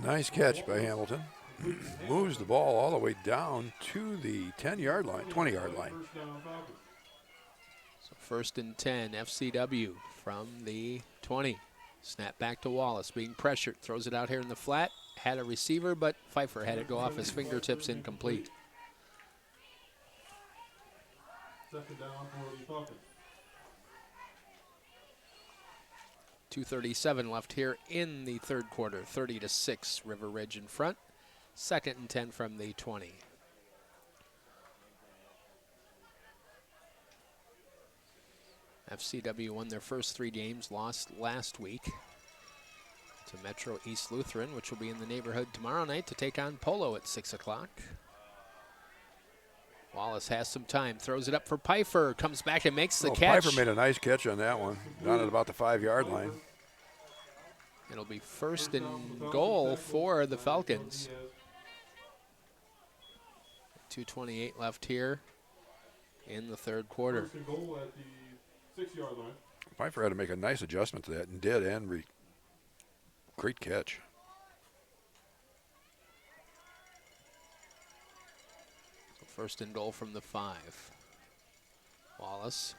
Speaker 6: Nice catch by Hamilton. Moves the ball all the way down to the 10-yard line, 20-yard line.
Speaker 2: First down, Falcons.
Speaker 1: So 1st and 10, FCW from the 20. Snap back to Wallace, being pressured, throws it out here in the flat. Had a receiver, but Pfeiffer had it go off his fingertips, incomplete.
Speaker 2: Second down for the Falcons.
Speaker 1: 2:37 left here in the third quarter. 30-6, River Ridge in front. 2nd and 10 from the 20. FCW won their first 3 games, lost last week to Metro East Lutheran, which will be in the neighborhood tomorrow night to take on Polo at 6 o'clock. Wallace has some time, throws it up for Pfeiffer, comes back and makes the catch.
Speaker 6: Pfeiffer made a nice catch on that one, down at about the 5-yard line.
Speaker 1: It'll be 1st and goal for the Falcons. 2:28 left here in the third quarter.
Speaker 2: First and goal at the 6-yard line.
Speaker 6: Pfeiffer had to make a nice adjustment to that and did, and great catch.
Speaker 1: So 1st and goal from the 5. Wallace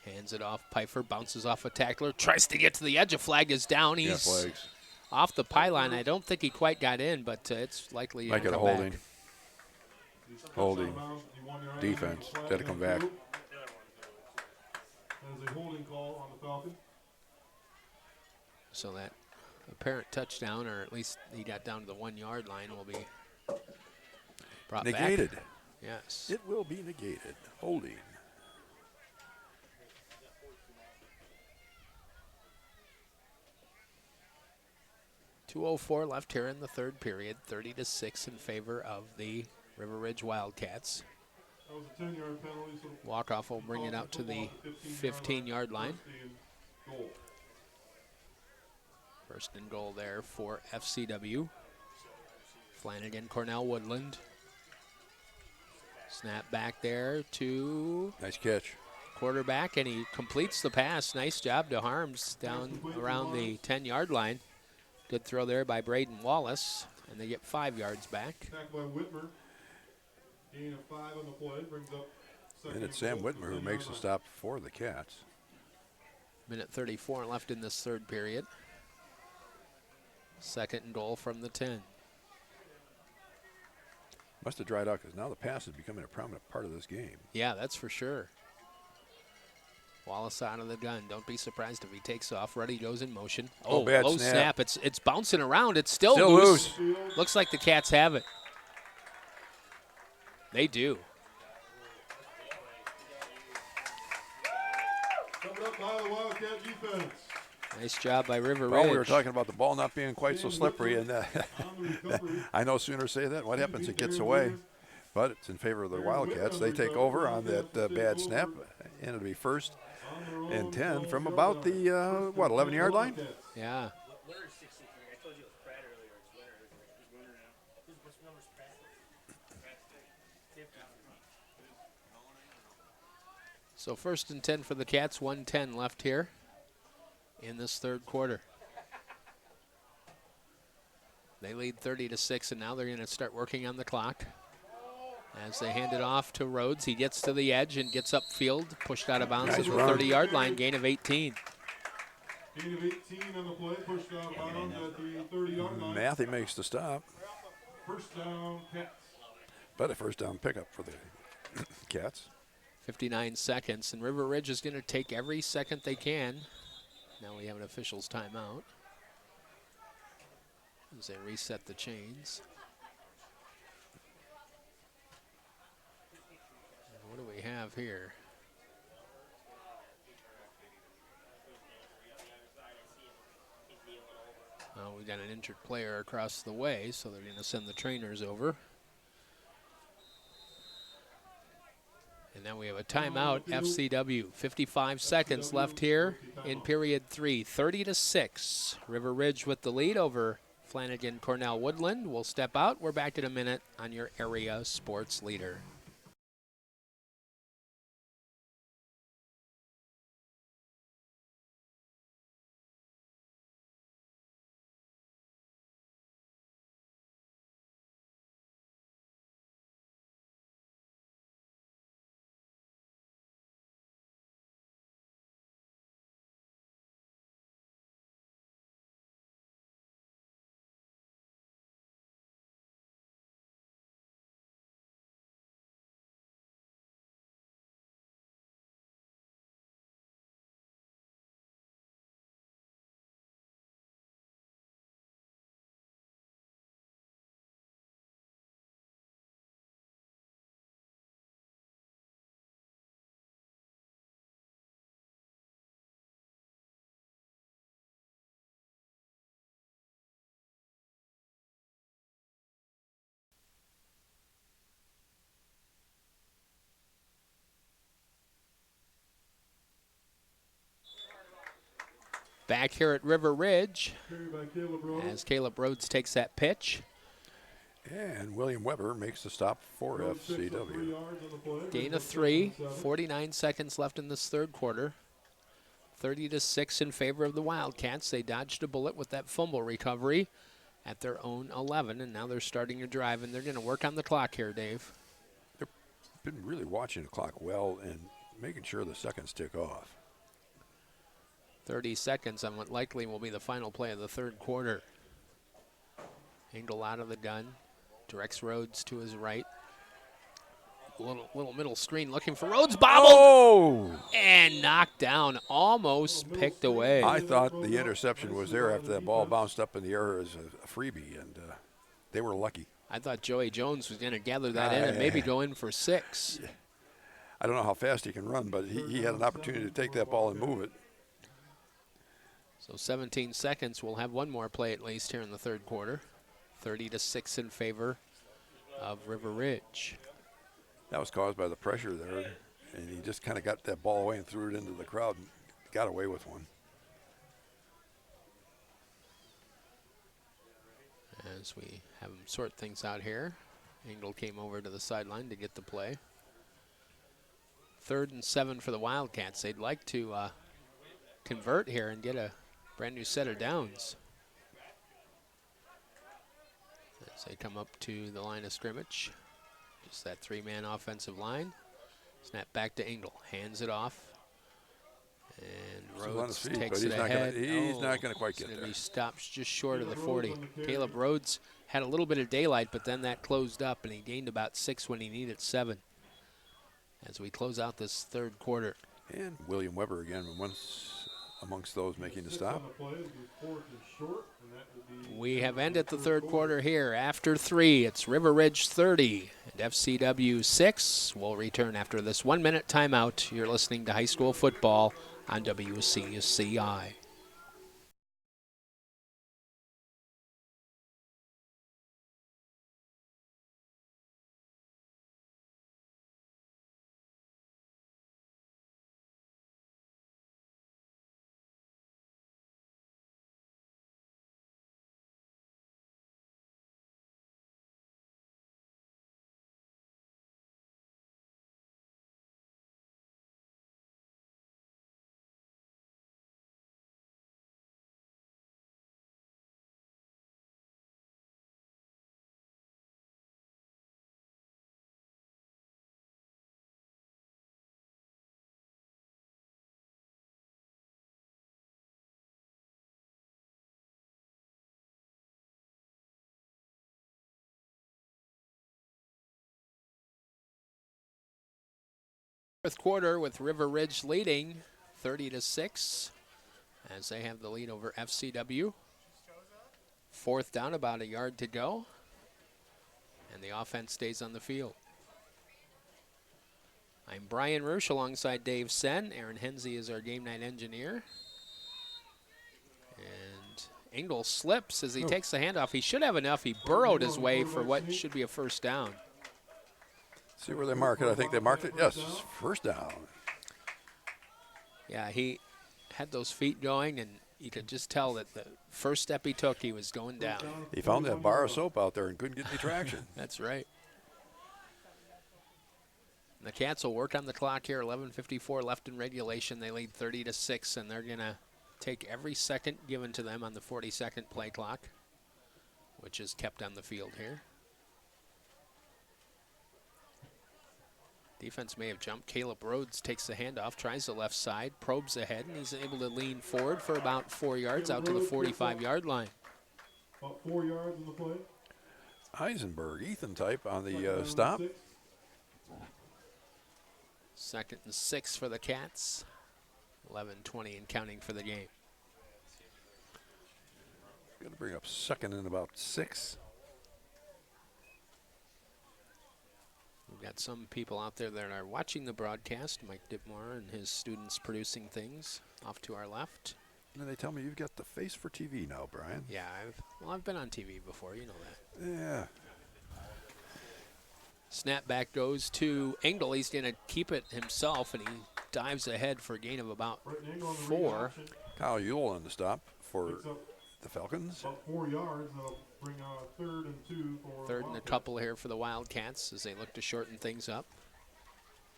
Speaker 1: hands it off. Pfeiffer bounces off a tackler, tries to get to the edge. A flag is down.
Speaker 6: Yeah,
Speaker 1: He's
Speaker 6: flags.
Speaker 1: off the pylon. I don't think he quite got in, but it's likely
Speaker 6: Might
Speaker 1: he'll
Speaker 6: get a
Speaker 1: come
Speaker 6: holding.
Speaker 1: back.
Speaker 6: Holding. Defense. Got to come back.
Speaker 2: There's a holding call on the Falcons.
Speaker 1: So that apparent touchdown, or at least he got down to the 1-yard line, will be brought
Speaker 6: Negated.
Speaker 1: back. Yes.
Speaker 6: It will be negated. Holding.
Speaker 1: .204 left here in the third period. 30-6 in favor of the River Ridge Wildcats.
Speaker 2: That was a 10-yard penalty. So
Speaker 1: Walkoff will bring it out to the 15-yard line.
Speaker 2: First and goal.
Speaker 1: 1st and goal there for FCW. Flanagan-Cornell-Woodland. Snap back there to
Speaker 6: Nice catch.
Speaker 1: quarterback, and he completes the pass. Nice job to Harms down around the 10-yard line. Good throw there by Braden Wallace, and they get 5 yards back.
Speaker 2: Tacked by Whitmer. Gain of 5 on the play. Brings up second
Speaker 6: And it's Sam
Speaker 2: and goal
Speaker 6: Whitmer who
Speaker 2: from
Speaker 6: makes the
Speaker 2: 10-yard
Speaker 6: stop for the Cats.
Speaker 1: Minute 34 left in this third period. 2nd and goal from the 10.
Speaker 6: Must have dried out because now the pass is becoming a prominent part of this game.
Speaker 1: Yeah, that's for sure. Wallace out of the gun. Don't be surprised if he takes off. Ruddy goes in motion.
Speaker 6: Oh, bad
Speaker 1: low
Speaker 6: snap.
Speaker 1: It's bouncing around. It's still
Speaker 6: loose.
Speaker 2: Field.
Speaker 1: Looks like the Cats have it. They do.
Speaker 2: Covered up by the Wildcat defense.
Speaker 1: Nice job by River
Speaker 6: Well,
Speaker 1: Ridge.
Speaker 6: we were talking about the ball not being quite so slippery, and
Speaker 2: On the recovery.
Speaker 6: I no sooner say that, what happens? It gets away. But it's in favor of the Wildcats. They take over on that bad snap, and it'll be 1st and 10 from about the, 11-yard line?
Speaker 1: Yeah.
Speaker 7: Winner's 63. I told you it was Pratt earlier. It's winner. It's winner now. What's number's Pratt? Pratt 50.
Speaker 1: So 1st and 10 for the Cats. 1:10 left here in this third quarter. They lead 30-6, and now they're going to start working on the clock. As they hand it off to Rhodes, he gets to the edge and gets upfield, pushed out of bounds at the 30-yard line, gain of 18.
Speaker 2: Gain of 18 on the play, pushed out of bounds at the 30-yard line.
Speaker 6: Matthew makes the stop.
Speaker 2: First down, Cats.
Speaker 6: But a first down pickup for the Cats.
Speaker 1: 59 seconds, and River Ridge is going to take every second they can. Now we have an official's timeout as they reset the chains. And what do we have here? We've got an injured player across the way, so they're going to send the trainers over. And now we have a timeout, FCW. 55 seconds left here in period 3. 30-6. River Ridge with the lead over Flanagan-Cornell-Woodland. We'll step out. We're back in a minute on your area sports leader. Back here at River Ridge as Caleb Rhodes takes that pitch.
Speaker 6: And William Weber makes the stop for FCW.
Speaker 1: Gain of 3, 49 seconds left in this third quarter. 30-6 in favor of the Wildcats. They dodged a bullet with that fumble recovery at their own 11, and now they're starting to drive, and they're going to work on the clock here, Dave.
Speaker 6: They've been really watching the clock well and making sure the seconds tick off.
Speaker 1: 30 seconds on what likely will be the final play of the third quarter. Engel out of the gun, directs Rhodes to his right. Little middle screen looking for Rhodes, bobbled and knocked down, almost picked away.
Speaker 6: I thought the interception was there after that ball bounced up in the air as a freebie, and they were lucky.
Speaker 1: I thought Joey Jones was going to gather that in and maybe go in for 6.
Speaker 6: I don't know how fast he can run, but he had an opportunity to take that ball and move it.
Speaker 1: So 17 seconds. We'll have one more play at least here in the third quarter. 30-6 in favor of River Ridge.
Speaker 6: That was caused by the pressure there, and he just kind of got that ball away and threw it into the crowd and got away with one.
Speaker 1: As we have them sort things out here, Engel came over to the sideline to get the play. 3rd and 7 for the Wildcats. They'd like to convert here and get a brand new set of downs. As they come up to the line of scrimmage. Just that 3-man offensive line. Snap back to Engel. Hands it off. And Rhodes takes it ahead.
Speaker 6: He's not going to quite get there.
Speaker 1: He stops just short of the 40. Caleb Rhodes had a little bit of daylight, but then that closed up, and he gained about 6 when he needed 7. As we close out this third quarter.
Speaker 6: And William Weber again, once amongst those making the stop.
Speaker 1: We have ended the third quarter here. After 3, it's River Ridge 30 and FCW 6. We'll return after this 1-minute timeout. You're listening to high school football on WCCI. Fourth quarter with River Ridge leading 30-6 as they have the lead over FCW. Fourth down, about a yard to go. And the offense stays on the field. I'm Brian Roosh alongside Dave Sen. Aaron Hensey is our game night engineer. And Engel slips as he takes the handoff. He should have enough. He burrowed his way for what should be a first down.
Speaker 6: See where they mark it. I think they marked it. Yes, first down.
Speaker 1: Yeah, he had those feet going, and you could just tell that the first step he took, he was going down.
Speaker 6: He found that bar of soap out there and couldn't get any traction.
Speaker 1: That's right. The Cats will work on the clock here. 11:54 left in regulation. They lead 30-6, and they're going to take every second given to them on the 40-second play clock, which is kept on the field here. Defense may have jumped. Caleb Rhodes takes the handoff, tries the left side, probes ahead, and he's able to lean forward for about 4 yards out to the 45-yard line.
Speaker 2: About 4 yards in the play.
Speaker 6: Eisenberg, Ethan type on the stop.
Speaker 1: 2nd and 6 for the Cats. 11:20 and counting for the game.
Speaker 6: Going to bring up 2nd and about 6.
Speaker 1: We've got some people out there that are watching the broadcast. Mike Dipmore and his students producing things off to our left.
Speaker 6: And they tell me you've got the face for TV now, Brian.
Speaker 1: Yeah, I've been on TV before, you know that.
Speaker 6: Yeah.
Speaker 1: Snap back goes to Engel. He's going to keep it himself, and he dives ahead for a gain of about 4.
Speaker 6: Kyle Ewell on the stop for the Falcons.
Speaker 2: About 4 yards. That'll bring out 3rd and 2 for
Speaker 1: 3rd and a couple here for the Wildcats as they look to shorten things up.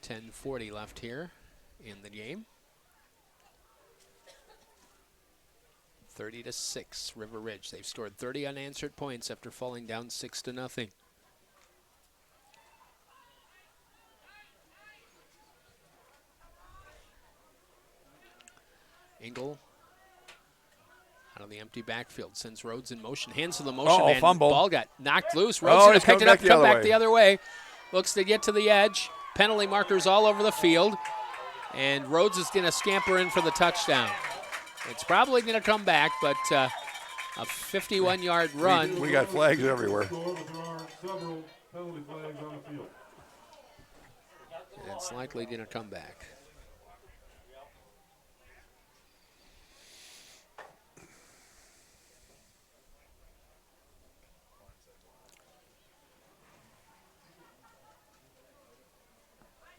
Speaker 1: 10:40 left here in the game. 30-6, River Ridge. They've scored 30 unanswered points after falling down 6-0. Engel out of the empty backfield, sends Rhodes in motion, hands to the motion man.
Speaker 6: Fumble.
Speaker 1: Ball got knocked loose. Rhodes going to pick it up, come back the other way. Looks to get to the edge. Penalty markers all over the field. And Rhodes is going to scamper in for the touchdown. It's probably going to come back, but a 51-yard run.
Speaker 6: We got flags everywhere.
Speaker 2: Several penalty flags on the field.
Speaker 1: And it's likely going to come back.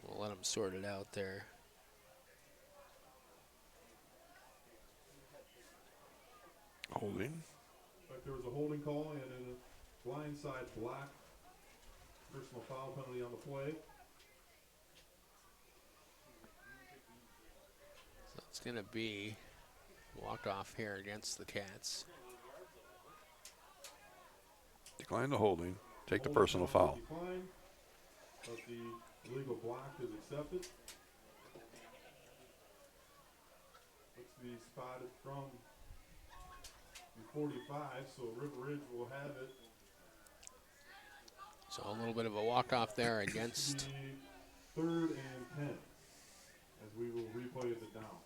Speaker 1: We'll let them sort it out there.
Speaker 6: Holding.
Speaker 2: But there was a holding call and a blindside block. Personal foul penalty on the play.
Speaker 1: So it's going to be walk-off here against the Cats.
Speaker 6: Decline the holding. Take the personal foul.
Speaker 2: Decline, but the illegal block is accepted. Looks to be spotted from the 45, so River Ridge will have it.
Speaker 1: So a little bit of a walk-off there against.
Speaker 2: 3rd and 10, as we will replay the down.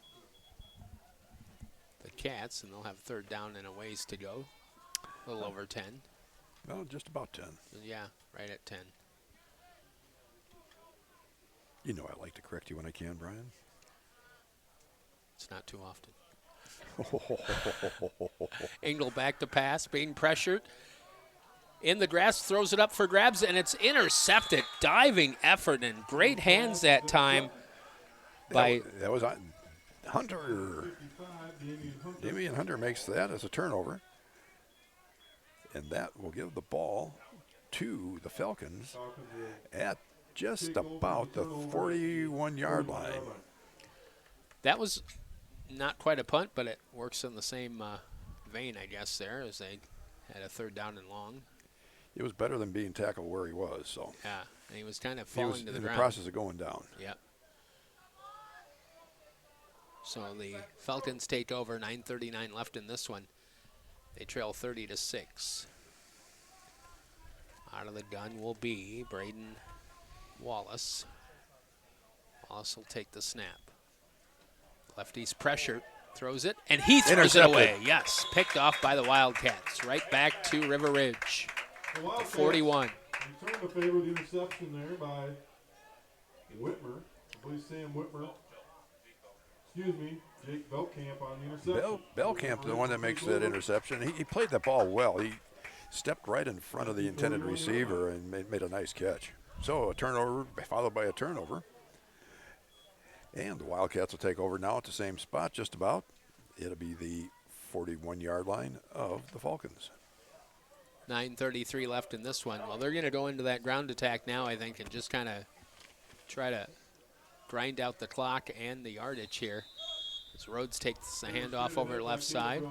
Speaker 1: The Cats, and they'll have 3rd down and a ways to go. A little over 10.
Speaker 6: Well, just about 10.
Speaker 1: Yeah, right at 10.
Speaker 6: You know I like to correct you when I can, Brian.
Speaker 1: It's not too often. Engel back to pass, being pressured. In the grass, throws it up for grabs, and it's intercepted. Diving effort and great hands that time.
Speaker 6: That was Hunter. Damian Hunter makes that as a turnover. And that will give the ball to the Falcons at just about the 41-yard line.
Speaker 1: That was not quite a punt, but it works in the same vein, I guess, there, as they had a 3rd down and long.
Speaker 6: It was better than being tackled where he was. So
Speaker 1: yeah, and he was kind of falling to the ground.
Speaker 6: In the process of going down.
Speaker 1: Yep. So the Falcons take over. 9:39 left in this one. They trail 30-6. Out of the gun will be Braden Wallace. Wallace will take the snap. Lefty's pressure, throws it, and he throws it
Speaker 6: Intercepted.
Speaker 1: away. Yes, picked off by the Wildcats. Right back to River Ridge.
Speaker 2: The
Speaker 1: The
Speaker 2: Wildcats
Speaker 1: 41.
Speaker 2: return the favor with the interception there by Whitmer. I believe Sam Whitmer. Excuse me, Jake Belkamp on the interception.
Speaker 6: Belkamp, the one that makes that interception. He played that ball well. He stepped right in front of the intended receiver and made a nice catch. So a turnover followed by a turnover. And the Wildcats will take over now at the same spot, just about. It'll be the 41-yard line of the Falcons.
Speaker 1: 9:33 left in this one. Well, they're going to go into that ground attack now, I think, and just kind of try to grind out the clock and the yardage here. As Rhodes takes the handoff over left side.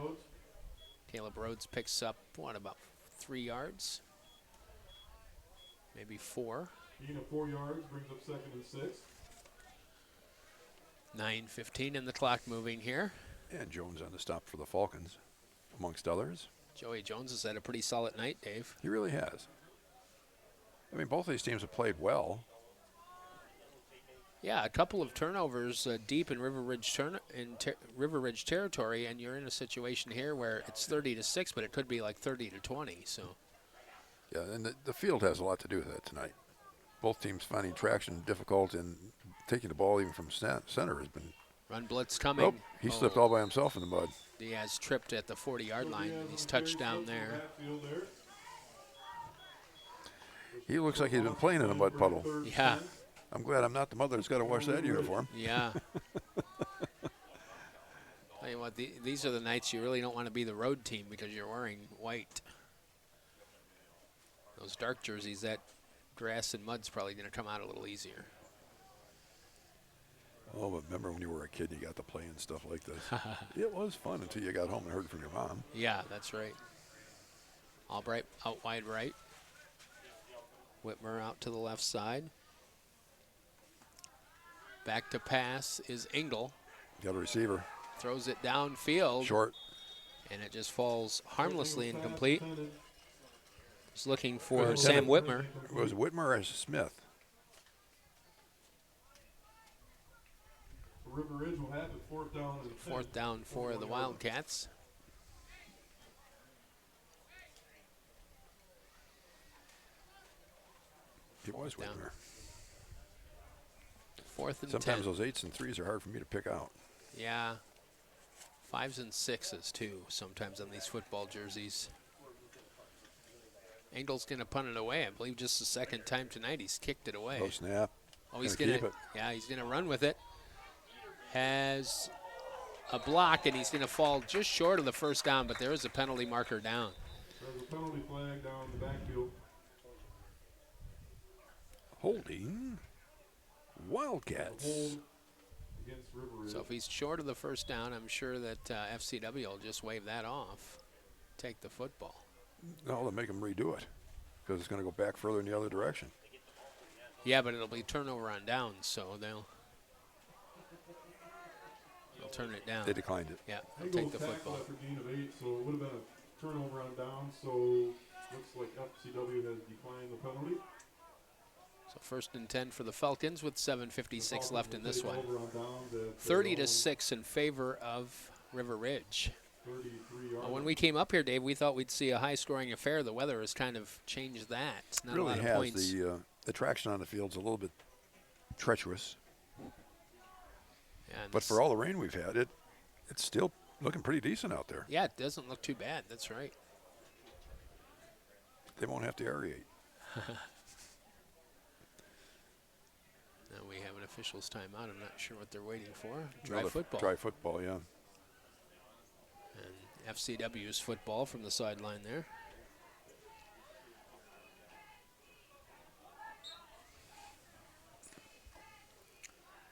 Speaker 1: Caleb Rhodes picks up, what, about 3 yards? Maybe 4.
Speaker 2: Gain of 4 yards, brings up 2nd and 6.
Speaker 1: 9:15 and the clock moving here.
Speaker 6: And Jones on the stop for the Falcons, amongst others.
Speaker 1: Joey Jones has had a pretty solid night, Dave.
Speaker 6: He really has. I mean, both of these teams have played well.
Speaker 1: Yeah, a couple of turnovers deep in River Ridge territory, and you're in a situation here where it's 30-6, but it could be like 30-20. So.
Speaker 6: Yeah, and the field has a lot to do with that tonight. Both teams finding traction difficult, and taking the ball even from center has been.
Speaker 1: Run blitz coming.
Speaker 6: Oh, he slipped all by himself in the mud.
Speaker 1: Diaz tripped at the 40-yard line, and he's touched down there.
Speaker 6: He looks like he's been playing in a mud puddle.
Speaker 1: Yeah.
Speaker 6: I'm glad I'm not the mother that's got to wash that uniform.
Speaker 1: Yeah. Tell you what, these are the nights you really don't want to be the road team because you're wearing white. Those dark jerseys, that grass and mud's probably going to come out a little easier.
Speaker 6: Oh, but remember when you were a kid, you got to play and stuff like this. It was fun until you got home and heard from your mom.
Speaker 1: Yeah, that's right. Albright out wide right. Whitmer out to the left side. Back to pass is Engel.
Speaker 6: Got a receiver.
Speaker 1: Throws it downfield.
Speaker 6: Short.
Speaker 1: And it just falls harmlessly incomplete. He's looking for
Speaker 6: Was it
Speaker 1: Sam Whitmer.
Speaker 6: Was it Whitmer or Smith?
Speaker 2: River Ridge will have it 4th down and 10.
Speaker 1: 4th down for the Wildcats.
Speaker 6: It was
Speaker 1: Down.
Speaker 6: Whitmer.
Speaker 1: 4th and
Speaker 6: Sometimes
Speaker 1: 10.
Speaker 6: those 8s and 3s are hard for me to pick out.
Speaker 1: Yeah. 5s and 6s too, sometimes on these football jerseys. Engel's going to punt it away. I believe just the 2nd time tonight he's kicked it away.
Speaker 6: No snap.
Speaker 1: Oh, he's
Speaker 6: Gonna
Speaker 1: going to,
Speaker 6: keep it.
Speaker 1: yeah, he's going to run with it. Has a block, and he's going to fall just short of the 1st down, but there is a penalty marker down.
Speaker 2: There's a penalty flag down the backfield.
Speaker 6: Holding Wildcats.
Speaker 2: Hold against River Ridge.
Speaker 1: So if he's short of the 1st down, I'm sure that FCW will just wave that off, take the football.
Speaker 6: No, they'll make them redo it because it's going to go back further in the other direction.
Speaker 1: Yeah, but it'll be turnover on downs, so they'll turn it down.
Speaker 6: They declined it.
Speaker 1: Yeah, they'll
Speaker 2: Engel
Speaker 1: take the
Speaker 2: tackle
Speaker 1: football.
Speaker 2: after gain of 8, so it would have been a turnover on down. So looks like FCW has declined the penalty.
Speaker 1: So 1st and 10 for the Falcons with 7:56 left in this one.
Speaker 2: 30
Speaker 1: 30-6 in favor of River Ridge.
Speaker 2: 33 yards.
Speaker 1: Well, when we came up here, Dave, we thought we'd see a high-scoring affair. The weather has kind of changed that. It's not
Speaker 6: Really
Speaker 1: a lot of
Speaker 6: has.
Speaker 1: points.
Speaker 6: The traction on the field's a little bit treacherous.
Speaker 1: And
Speaker 6: But for all the rain we've had, it's still looking pretty decent out there.
Speaker 1: yeah, it doesn't look too bad. That's right.
Speaker 6: They won't have to aerate.
Speaker 1: Now we have an official's timeout. I'm not sure what they're waiting for. Dry
Speaker 6: Another
Speaker 1: football.
Speaker 6: Dry football, yeah.
Speaker 1: And FCW's football from the sideline there.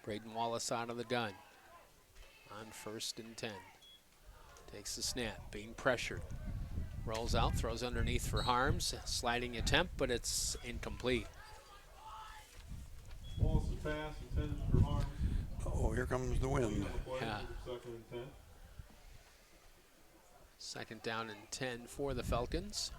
Speaker 1: Braden Wallace out of the gun on 1st and 10. Takes the snap, being pressured. Rolls out, throws underneath for Harms. Sliding attempt, but it's incomplete.
Speaker 2: Wallace's pass intended for Harms.
Speaker 6: Oh, here comes the wind.
Speaker 1: Yeah.
Speaker 2: 2nd and 10.
Speaker 1: 2nd down and 10 for the Falcons.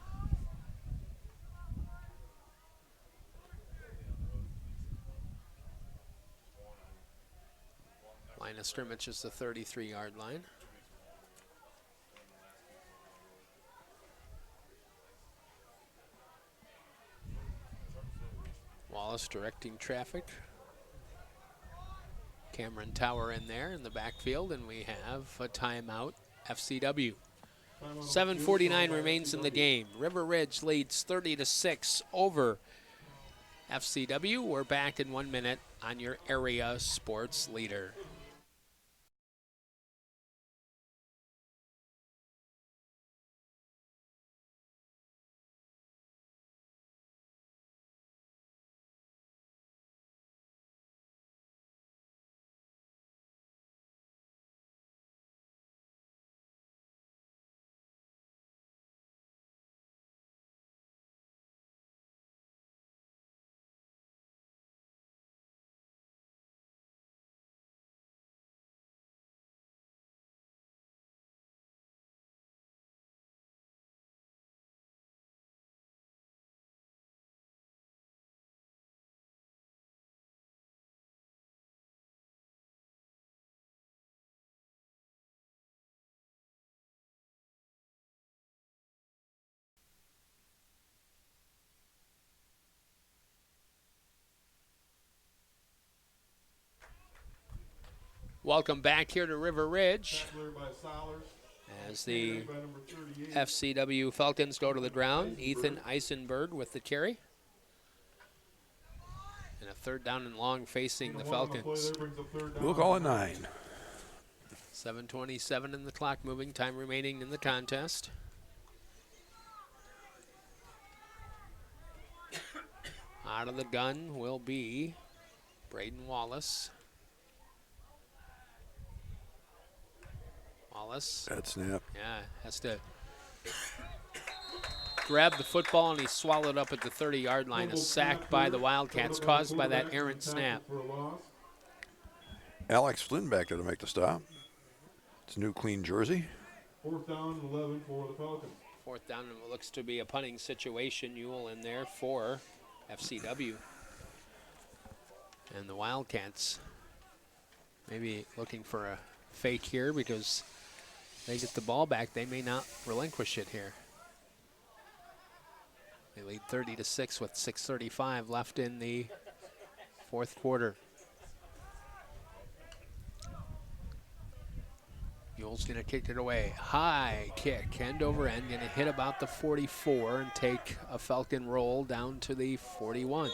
Speaker 1: Line of scrimmage is the 33-yard line. Wallace directing traffic. Cameron Tower in there in the backfield, and we have a timeout, FCW. 7:49 remains in the game. River Ridge leads 30-6 over FCW. We're back in 1 minute on your area sports leader. Welcome back here to River Ridge as the FCW Falcons go to the ground. Ethan Eisenberg with the carry. And a third down and long facing the Falcons.
Speaker 6: We'll call it 9.
Speaker 1: 7:27 in the clock, moving time remaining in the contest. Out of the gun will be Braden Wallace. Wallace.
Speaker 6: Bad snap.
Speaker 1: Yeah, has to grab the football, and he swallowed up at the 30-yard line. A sack by the Wildcats caused by that errant snap.
Speaker 6: Alex Flynn back there to make the stop. It's a new clean jersey.
Speaker 2: 4th down and 11 for the Falcons.
Speaker 1: 4th down, and what looks to be a punting situation. Ewell in there for FCW. And the Wildcats maybe looking for a fake here because they get the ball back. They may not relinquish it here. They lead 30-6 with 6:35 left in the 4th quarter. Ewell's going to kick it away. High kick, end over end, going to hit about the 44 and take a Falcon roll down to the 41.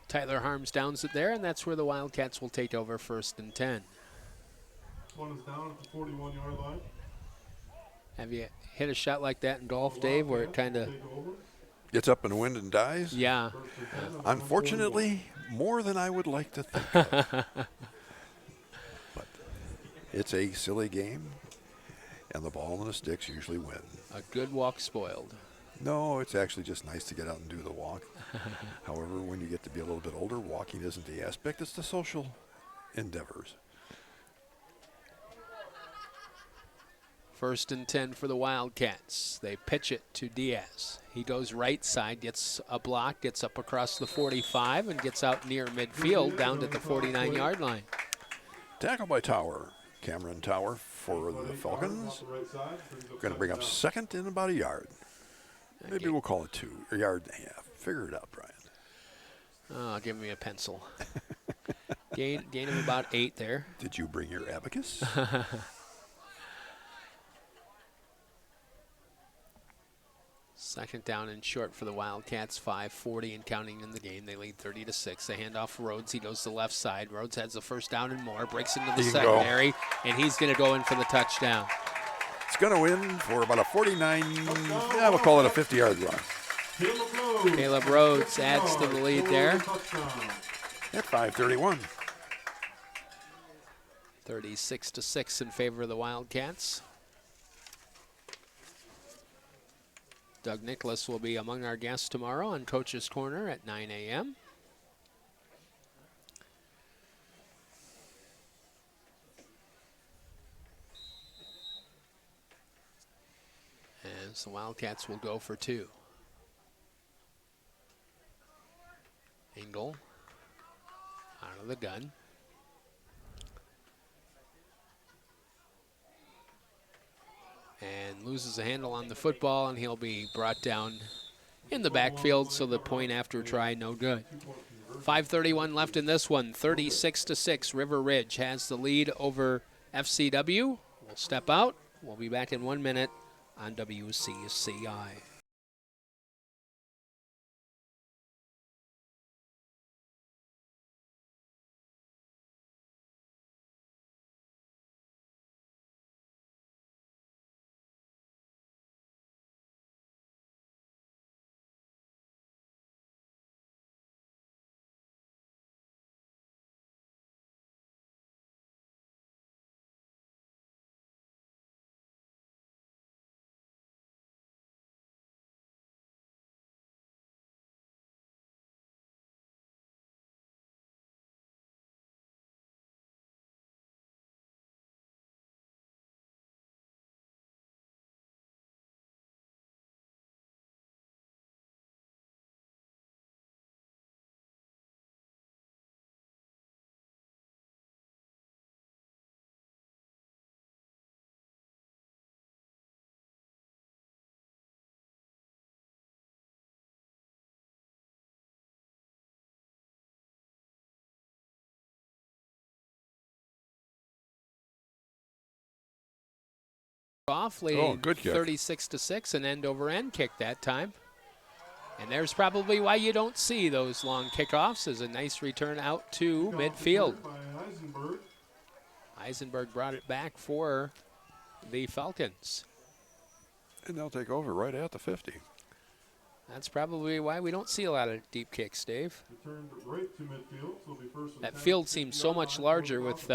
Speaker 1: Tyler Harms downs it there, and that's where the Wildcats will take over 1st and 10.
Speaker 2: One is down at the 41-yard line.
Speaker 1: Have you hit a shot like that in golf, Dave, where it kind of
Speaker 6: gets up in the wind and dies?
Speaker 1: Yeah.
Speaker 6: Unfortunately, more than I would like to think of. But it's a silly game, and the ball and the sticks usually win.
Speaker 1: A good walk spoiled.
Speaker 6: No, it's actually just nice to get out and do the walk. However, when you get to be a little bit older, walking isn't the aspect, it's the social endeavors.
Speaker 1: 1st and 10 for the Wildcats. They pitch it to Diaz. He goes right side, gets a block, gets up across the 45, and gets out near midfield down to the 49-yard line.
Speaker 6: Tackle by Tower. Cameron Tower for the Falcons. Going to bring up 2nd in about a yard. Maybe we'll call it 2, a yard and a half. Figure it out, Brian.
Speaker 1: Oh, give me a pencil. gain of about 8 there.
Speaker 6: Did you bring your abacus?
Speaker 1: 2nd down and short for the Wildcats. 5:40 and counting in the game. They lead 30-6. They hand off Rhodes. He goes to the left side. Rhodes has the 1st down and more. Breaks into the secondary, and he's going to go in for the touchdown.
Speaker 6: It's going to win for about a 49, yeah, we'll call it a 50-yard run.
Speaker 1: Caleb Rhodes adds to the lead there.
Speaker 6: At 5:31.
Speaker 1: 36-6 in favor of the Wildcats. Doug Nicholas will be among our guests tomorrow on Coach's Corner at 9 a.m. As the Wildcats will go for 2. Engel Out of the gun. And loses a handle on the football, and he'll be brought down in the backfield, so the point after try, no good. 5:31 left in this one, 36-6. River Ridge has the lead over FCW. We'll step out. We'll be back in 1 minute on WCCI. Off, leading
Speaker 6: good kick.
Speaker 1: 36-6, an end-over-end kick that time. And there's probably why you don't see those long kickoffs, as a nice return out to midfield. Eisenberg brought it back for the Falcons.
Speaker 6: And they'll take over right at the 50.
Speaker 1: That's probably why we don't see a lot of deep kicks, Dave.
Speaker 2: Right to midfield, so be first and
Speaker 1: That
Speaker 2: 10,
Speaker 1: field seems so much larger with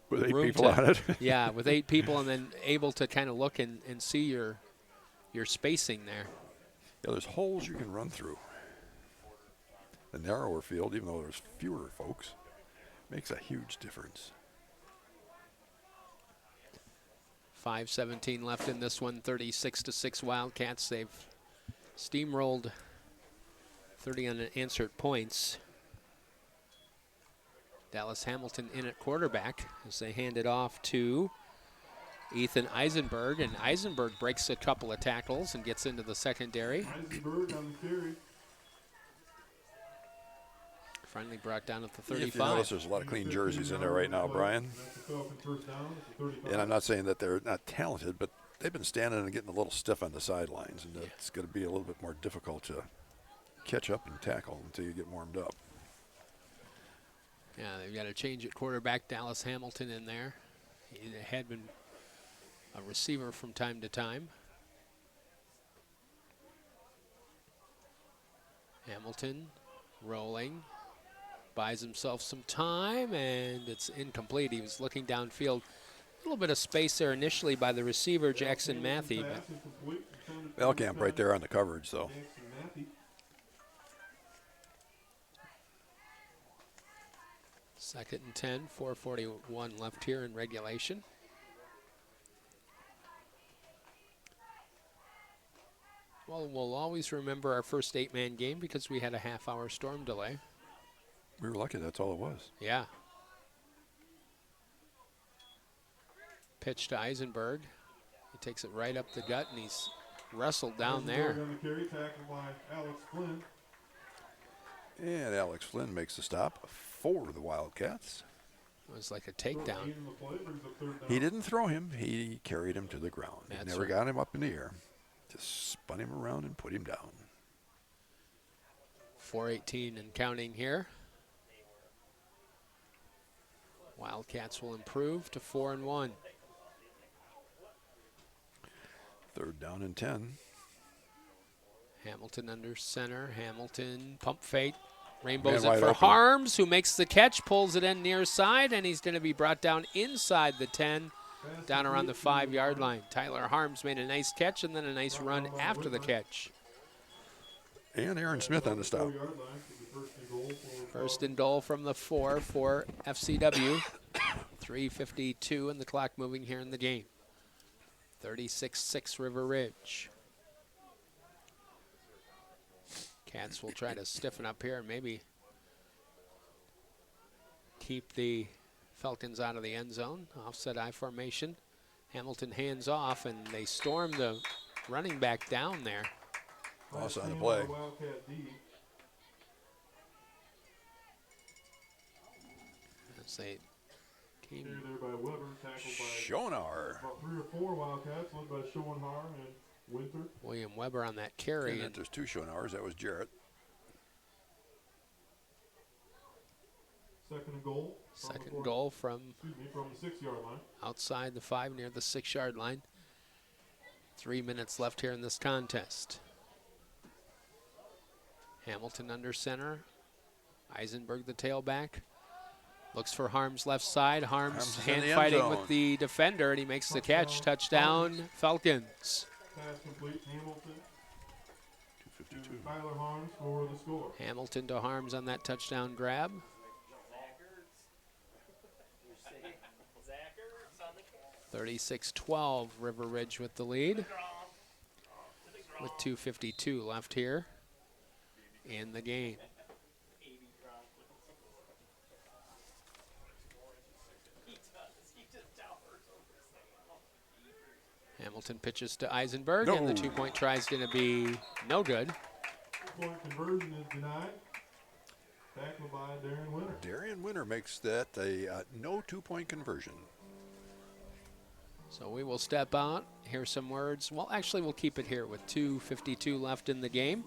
Speaker 6: With 8
Speaker 1: room
Speaker 6: people
Speaker 1: to-
Speaker 6: on it.
Speaker 1: yeah, with 8 people, and then able to kind of look and see your spacing there.
Speaker 6: Yeah, there's holes you can run through. The narrower field, even though there's fewer folks, makes a huge difference.
Speaker 1: 5:17 left in this one, 36-6 Wildcats. They've steamrolled 30 unanswered points. Dallas Hamilton in at quarterback as they hand it off to Ethan Eisenberg, and Eisenberg breaks a couple of tackles and gets into the secondary.
Speaker 2: Eisenberg on the carry.
Speaker 1: Finally brought down at the
Speaker 6: If you notice,
Speaker 1: 35.
Speaker 6: there's a lot of clean jerseys in there right now, Brian.
Speaker 2: That's the Falcon first down at the 35.
Speaker 6: And I'm not saying that they're not talented, but they've been standing and getting a little stiff on the sidelines, and it's going to be a little bit more difficult to catch up and tackle until you get warmed up.
Speaker 1: Yeah, they've got to change at quarterback. Dallas Hamilton in there. He had been a receiver from time to time. Hamilton rolling, buys himself some time, and it's incomplete. He was looking downfield. A little bit of space there initially by the receiver, Jackson Matthew. But
Speaker 2: Pass incomplete. Returned to
Speaker 6: Belkamp right there on the coverage, though.
Speaker 2: Jackson Matthew.
Speaker 1: second and 10, 4:41 left here in regulation. Well, we'll always remember our first 8-man game because we had a half-hour storm delay.
Speaker 6: We were lucky, that's all it was.
Speaker 1: Yeah. Pitch to Eisenberg. He takes it right up the gut, and he's wrestled down there.
Speaker 2: Eisenberg on the carry, tackled by Alex Flynn.
Speaker 6: And Alex Flynn makes the stop for the Wildcats.
Speaker 1: It was like a takedown.
Speaker 2: 14 in the play, brings up third down.
Speaker 6: He didn't throw him, he carried him to the ground. He
Speaker 1: That's
Speaker 6: never
Speaker 1: right.
Speaker 6: got him up in the air. Just spun him around and put him down.
Speaker 1: 4:18 and counting here. Wildcats will improve to 4-1.
Speaker 6: Third down and 10.
Speaker 1: Hamilton under center. Hamilton pump fake. Rainbows
Speaker 6: Man
Speaker 1: it
Speaker 6: wide
Speaker 1: for
Speaker 6: open.
Speaker 1: Harms, who makes the catch, pulls it in near side, and he's going to be brought down inside the 10,
Speaker 2: Pass
Speaker 1: down around the
Speaker 2: complete to
Speaker 1: 5-yard line. Tyler Harms made a nice catch and then a nice run after the catch.
Speaker 6: And Aaron Smith on the stop.
Speaker 2: 4-yard line, so the first and goal for
Speaker 1: First and goal from the 4 for FCW. 3:52 and the clock moving here in the game. 36-6 River Ridge. Cats will try to stiffen up here and maybe keep the Falcons out of the end zone. Offset I formation. Hamilton hands off, and they storm the running back down there.
Speaker 6: Loss on the
Speaker 2: Hand
Speaker 6: play.
Speaker 2: Wildcat D.
Speaker 1: As they came.
Speaker 2: Carried there by Weber, tackled by
Speaker 6: Schonar.
Speaker 2: about 3 or 4 Wildcats, led by Schoenhauer and Winter.
Speaker 1: William Weber on that carry.
Speaker 6: And there's 2 Schonauers. That was Jarrett.
Speaker 2: Second and goal.
Speaker 1: Second goal from
Speaker 2: From the 6-yard line.
Speaker 1: outside the 5 near the 6-yard line. 3 minutes left here in this contest. Hamilton under center. Eisenberg the tailback. Looks for Harms left side. Harms
Speaker 6: Harms is in
Speaker 1: hand
Speaker 6: the end
Speaker 1: fighting
Speaker 6: zone.
Speaker 1: with the defender, and he makes the catch. Touchdown, Falcons.
Speaker 2: Pass complete. Hamilton.
Speaker 6: 252.
Speaker 2: To Tyler Harms for the score.
Speaker 1: Hamilton to Harms on that touchdown grab.
Speaker 7: Zachers on the
Speaker 1: 36-12, River Ridge with the lead. With 2:52 left here in the game. Hamilton pitches to Eisenberg, and the
Speaker 6: No.
Speaker 1: 2-point try is going to be no good.
Speaker 2: 2-point conversion is denied. Tackled by Darren Winter.
Speaker 6: Darian Winter makes that a no 2-point conversion.
Speaker 1: So we will step out, hear some words. Well, actually, we'll keep it here with 2:52 left in the game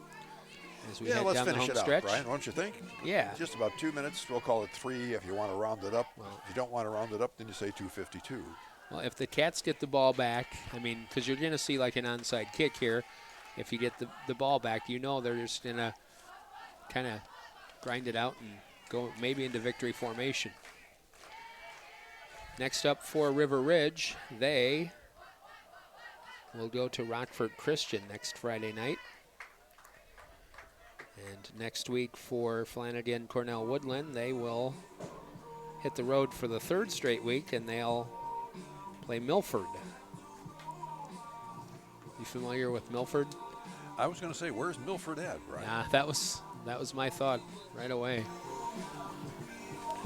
Speaker 1: as we
Speaker 6: Yeah,
Speaker 1: head
Speaker 6: let's
Speaker 1: down the
Speaker 6: finish
Speaker 1: home
Speaker 6: it
Speaker 1: stretch.
Speaker 6: out, Brian. Don't you think?
Speaker 1: Yeah.
Speaker 6: Just about 2 minutes. We'll call it 3 if you want to round it up.
Speaker 1: Well-
Speaker 6: If you don't want to round it up, then you say 2:52.
Speaker 1: Well, if the Cats get the ball back, I mean, because you're going to see like an onside kick here. If you get the ball back, you know they're just going to kind of grind it out and go maybe into victory formation. Next up for River Ridge, they will go to Rockford Christian next Friday night. And next week for Flanagan-Cornell-Woodland, they will hit the road for the 3rd straight week, and they'll play Milford. You familiar with Milford?
Speaker 6: I was going to say, where's Milford at, Brian?
Speaker 1: That was my thought right away.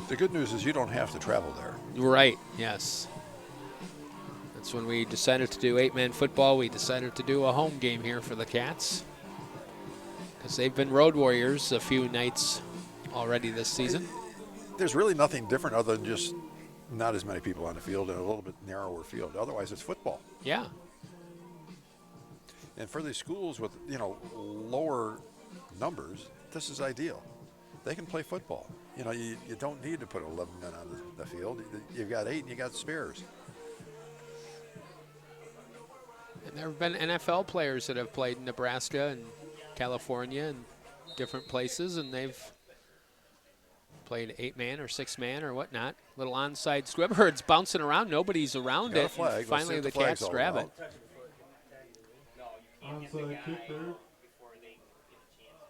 Speaker 6: The good news is you don't have to travel there.
Speaker 1: Right, yes. That's when we decided to do 8-man football. We decided to do a home game here for the Cats, because they've been road warriors a few nights already this season.
Speaker 6: There's really nothing different other than just not as many people on the field and a little bit narrower field. Otherwise, it's football.
Speaker 1: Yeah.
Speaker 6: And for these schools with, lower numbers, this is ideal. They can play football. You don't need to put 11 men on the field. You've got 8 and you got spares.
Speaker 1: And there have been NFL players that have played in Nebraska and California and different places, and they've played 8-man or 6-man or whatnot. Little onside squib. It's bouncing around. Nobody's around
Speaker 6: Got a
Speaker 1: it.
Speaker 6: flag. Let's
Speaker 1: Finally,
Speaker 6: see if
Speaker 1: the
Speaker 6: the flag's
Speaker 1: Cats
Speaker 6: all
Speaker 1: grab
Speaker 6: out.
Speaker 1: it.
Speaker 2: Onside kick there.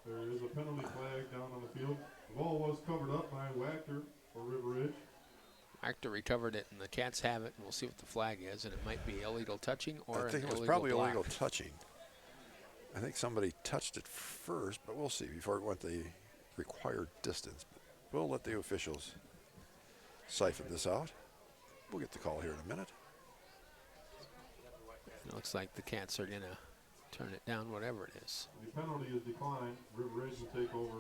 Speaker 2: There is a penalty flag down on the field. The ball was covered up by Wachter for River Ridge.
Speaker 1: Actor recovered it, and the Cats have it. And we'll see what the flag is, and it might be illegal touching or
Speaker 6: I think
Speaker 1: an
Speaker 6: it was
Speaker 1: illegal
Speaker 6: probably
Speaker 1: block.
Speaker 6: illegal touching. I think somebody touched it first, but we'll see before it went the required distance. But we'll let the officials siphon this out. We'll get the call here in a minute.
Speaker 1: It looks like the Cats are going to turn it down, whatever it is.
Speaker 2: The penalty is declined. River Ridge will take over.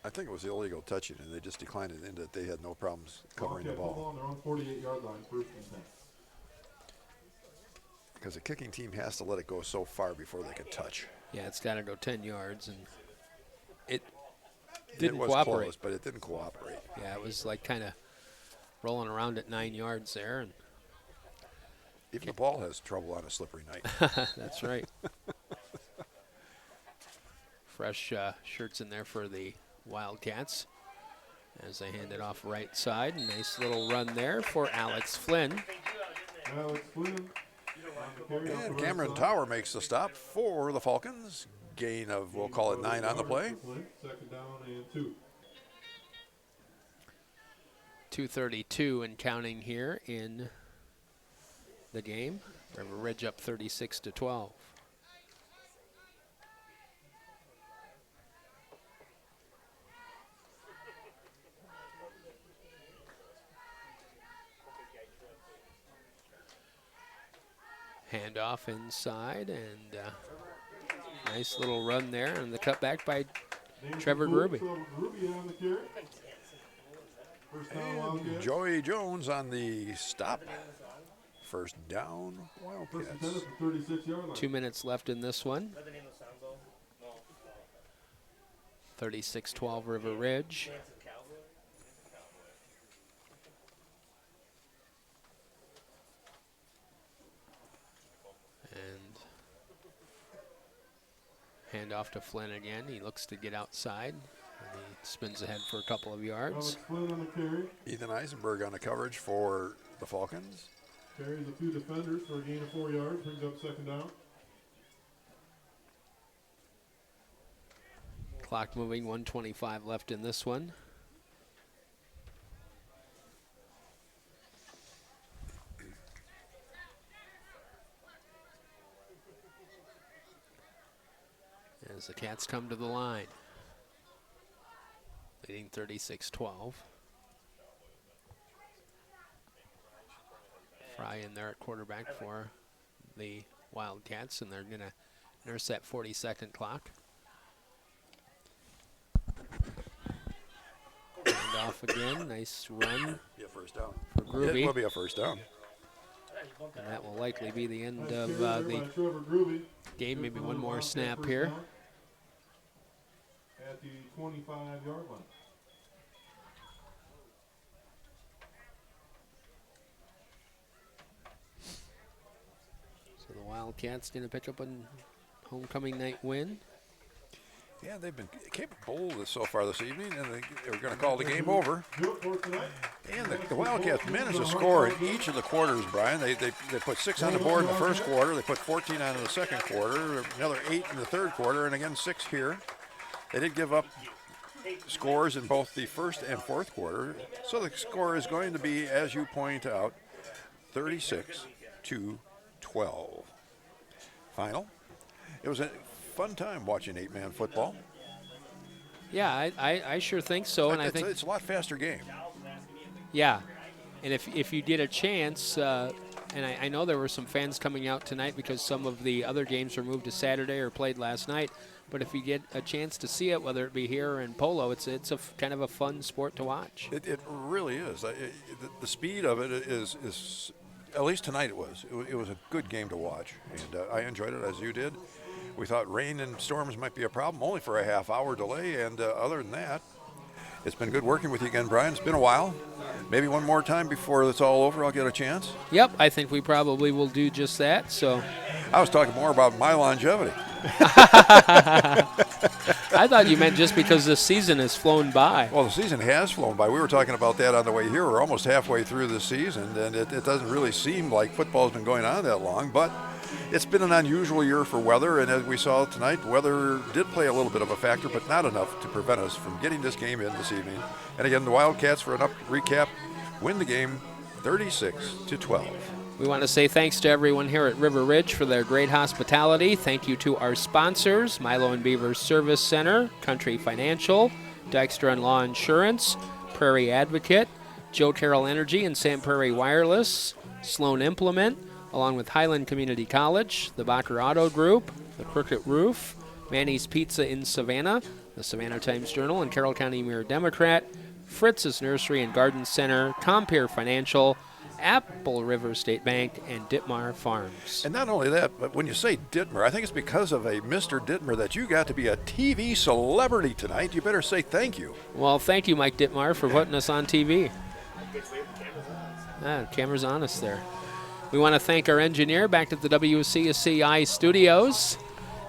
Speaker 6: I think it was illegal touching, and they just declined it in that they had no problems covering the
Speaker 2: Wildcat
Speaker 6: ball.
Speaker 2: football on their own 48-yard line, 1st and 10.
Speaker 6: Because the kicking team has to let it go so far before they can touch.
Speaker 1: Yeah, it's got to go 10 yards, and it
Speaker 6: And
Speaker 1: didn't
Speaker 6: it was
Speaker 1: cooperate.
Speaker 6: close, but it didn't cooperate.
Speaker 1: Yeah, it was like kind of rolling around at 9 yards there, and
Speaker 6: Even the ball has trouble on a slippery night.
Speaker 1: that's right. Fresh shirts in there for the Wildcats as they hand it off right side. Nice little run there for Alex Flynn.
Speaker 2: Alex Flynn. on the carry off the
Speaker 6: And
Speaker 2: right
Speaker 6: Cameron
Speaker 2: side.
Speaker 6: Tower makes the stop for the Falcons. Gain of, we'll call it 9 on the play.
Speaker 2: Second down and 2.
Speaker 1: 2:32 and counting here in the game. River Ridge up 36-12. Handoff inside, and nice little run there, and the cutback by Trevor Gruby.
Speaker 2: Trevor Gruby on the carry. First down, Wildcats.
Speaker 6: Joey Jones on the stop. First down,
Speaker 2: First and 10
Speaker 6: Wildcats.
Speaker 2: at the 36-yard line.
Speaker 1: 2 minutes left in this one. 36-12 River Ridge. And hand off to Flynn again. He looks to get outside. And he spins ahead for a couple of yards.
Speaker 2: Alex Flynn on the carry.
Speaker 6: Ethan Eisenberg on the coverage for the Falcons.
Speaker 2: Carries a few defenders for a gain of 4 yards. Brings up second down.
Speaker 1: Clock moving, 1:25 left in this one. As the Cats come to the line, leading 36-12. Fry in there at quarterback for the Wildcats, and they're going to nurse that 40-second clock. And off again, nice run
Speaker 6: Be a first down.
Speaker 1: for Gruby.
Speaker 6: It will be a first down.
Speaker 1: And that will likely be the end
Speaker 2: Nice
Speaker 1: of
Speaker 2: carry there
Speaker 1: the
Speaker 2: by Trevor Gruby.
Speaker 1: game. Maybe
Speaker 2: Good
Speaker 1: one
Speaker 2: run,
Speaker 1: more
Speaker 2: Wildcat
Speaker 1: snap
Speaker 2: first
Speaker 1: here.
Speaker 2: down at the 25-yard line.
Speaker 1: So the Wildcats going to pick up a homecoming night win.
Speaker 6: Yeah, they've been capable so far this evening, and they're going to call the game over.
Speaker 2: Do it for tonight.
Speaker 6: And the Wildcats managed to score in each of the quarters, Brian. They put 6 on the board in the first quarter. They put 14 on in the second quarter, another 8 in the third quarter, and again 6 here. They did give up scores in both the first and fourth quarter. So the score is going to be, as you point out, 36-12. Final. It was a fun time watching 8-man football.
Speaker 1: Yeah, I sure think so. And I think
Speaker 6: it's a lot faster game.
Speaker 1: yeah, and if you get a chance, and I know there were some fans coming out tonight because some of the other games were moved to Saturday or played last night. But if you get a chance to see it, whether it be here or in Polo, it's a kind of a fun sport to watch.
Speaker 6: It really is. The speed of it is, at least tonight it was. It was a good game to watch, and I enjoyed it as you did. We thought rain and storms might be a problem, only for a half-hour delay, and other than that, it's been good working with you again, Brian. It's been a while. Maybe one more time before it's all over, I'll get a chance.
Speaker 1: Yep, I think we probably will do just that. So
Speaker 6: I was talking more about my longevity.
Speaker 1: I thought you meant just because this season has flown by.
Speaker 6: Well, the season has flown by. We were talking about that on the way here. We're almost halfway through the season, and it doesn't really seem like football's been going on that long, but it's been an unusual year for weather, and as we saw tonight, weather did play a little bit of a factor, but not enough to prevent us from getting this game in this evening. And again, the Wildcats, for an recap, win the game 36-12.
Speaker 1: We want to say thanks to everyone here at River Ridge for their great hospitality. Thank you to our sponsors, Milo and Beaver Service Center, Country Financial, Dykstra and Law Insurance, Prairie Advocate, Joe Carroll Energy and Sam Prairie Wireless, Sloan Implement, along with Highland Community College, the Bacher Auto Group, the Crooked Roof, Manny's Pizza in Savannah, the Savannah Times-Journal and Carroll County Mirror Democrat, Fritz's Nursery and Garden Center, Compeer Financial, Apple River State Bank, and Ditmar Farms.
Speaker 6: And not only that, but when you say Dittmer, I think it's because of a Mr. Dittmer that you got to be a TV celebrity tonight. You better say thank you.
Speaker 1: Well, thank you, Mike Ditmar, for putting us on TV. Camera's on us there. We want to thank our engineer back at the WCSCI studios,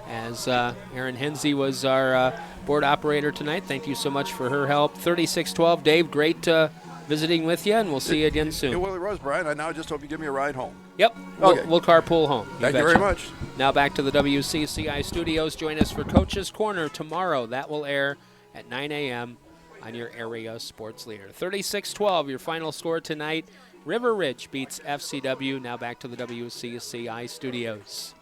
Speaker 1: as Erin Hensey was our board operator tonight. Thank you so much for her help. 36-12, Dave, great visiting with you, and we'll see you again soon.
Speaker 6: It really was, Brian. I now just hope you give me a ride home.
Speaker 1: Yep,
Speaker 6: Okay.
Speaker 1: we'll carpool home.
Speaker 6: Thank you very much.
Speaker 1: Now back to the WCCI studios. Join us for Coach's Corner tomorrow. That will air at 9 a.m. on your area sports leader. 36-12, your final score tonight. River Ridge beats FCW. Now back to the WCCI studios.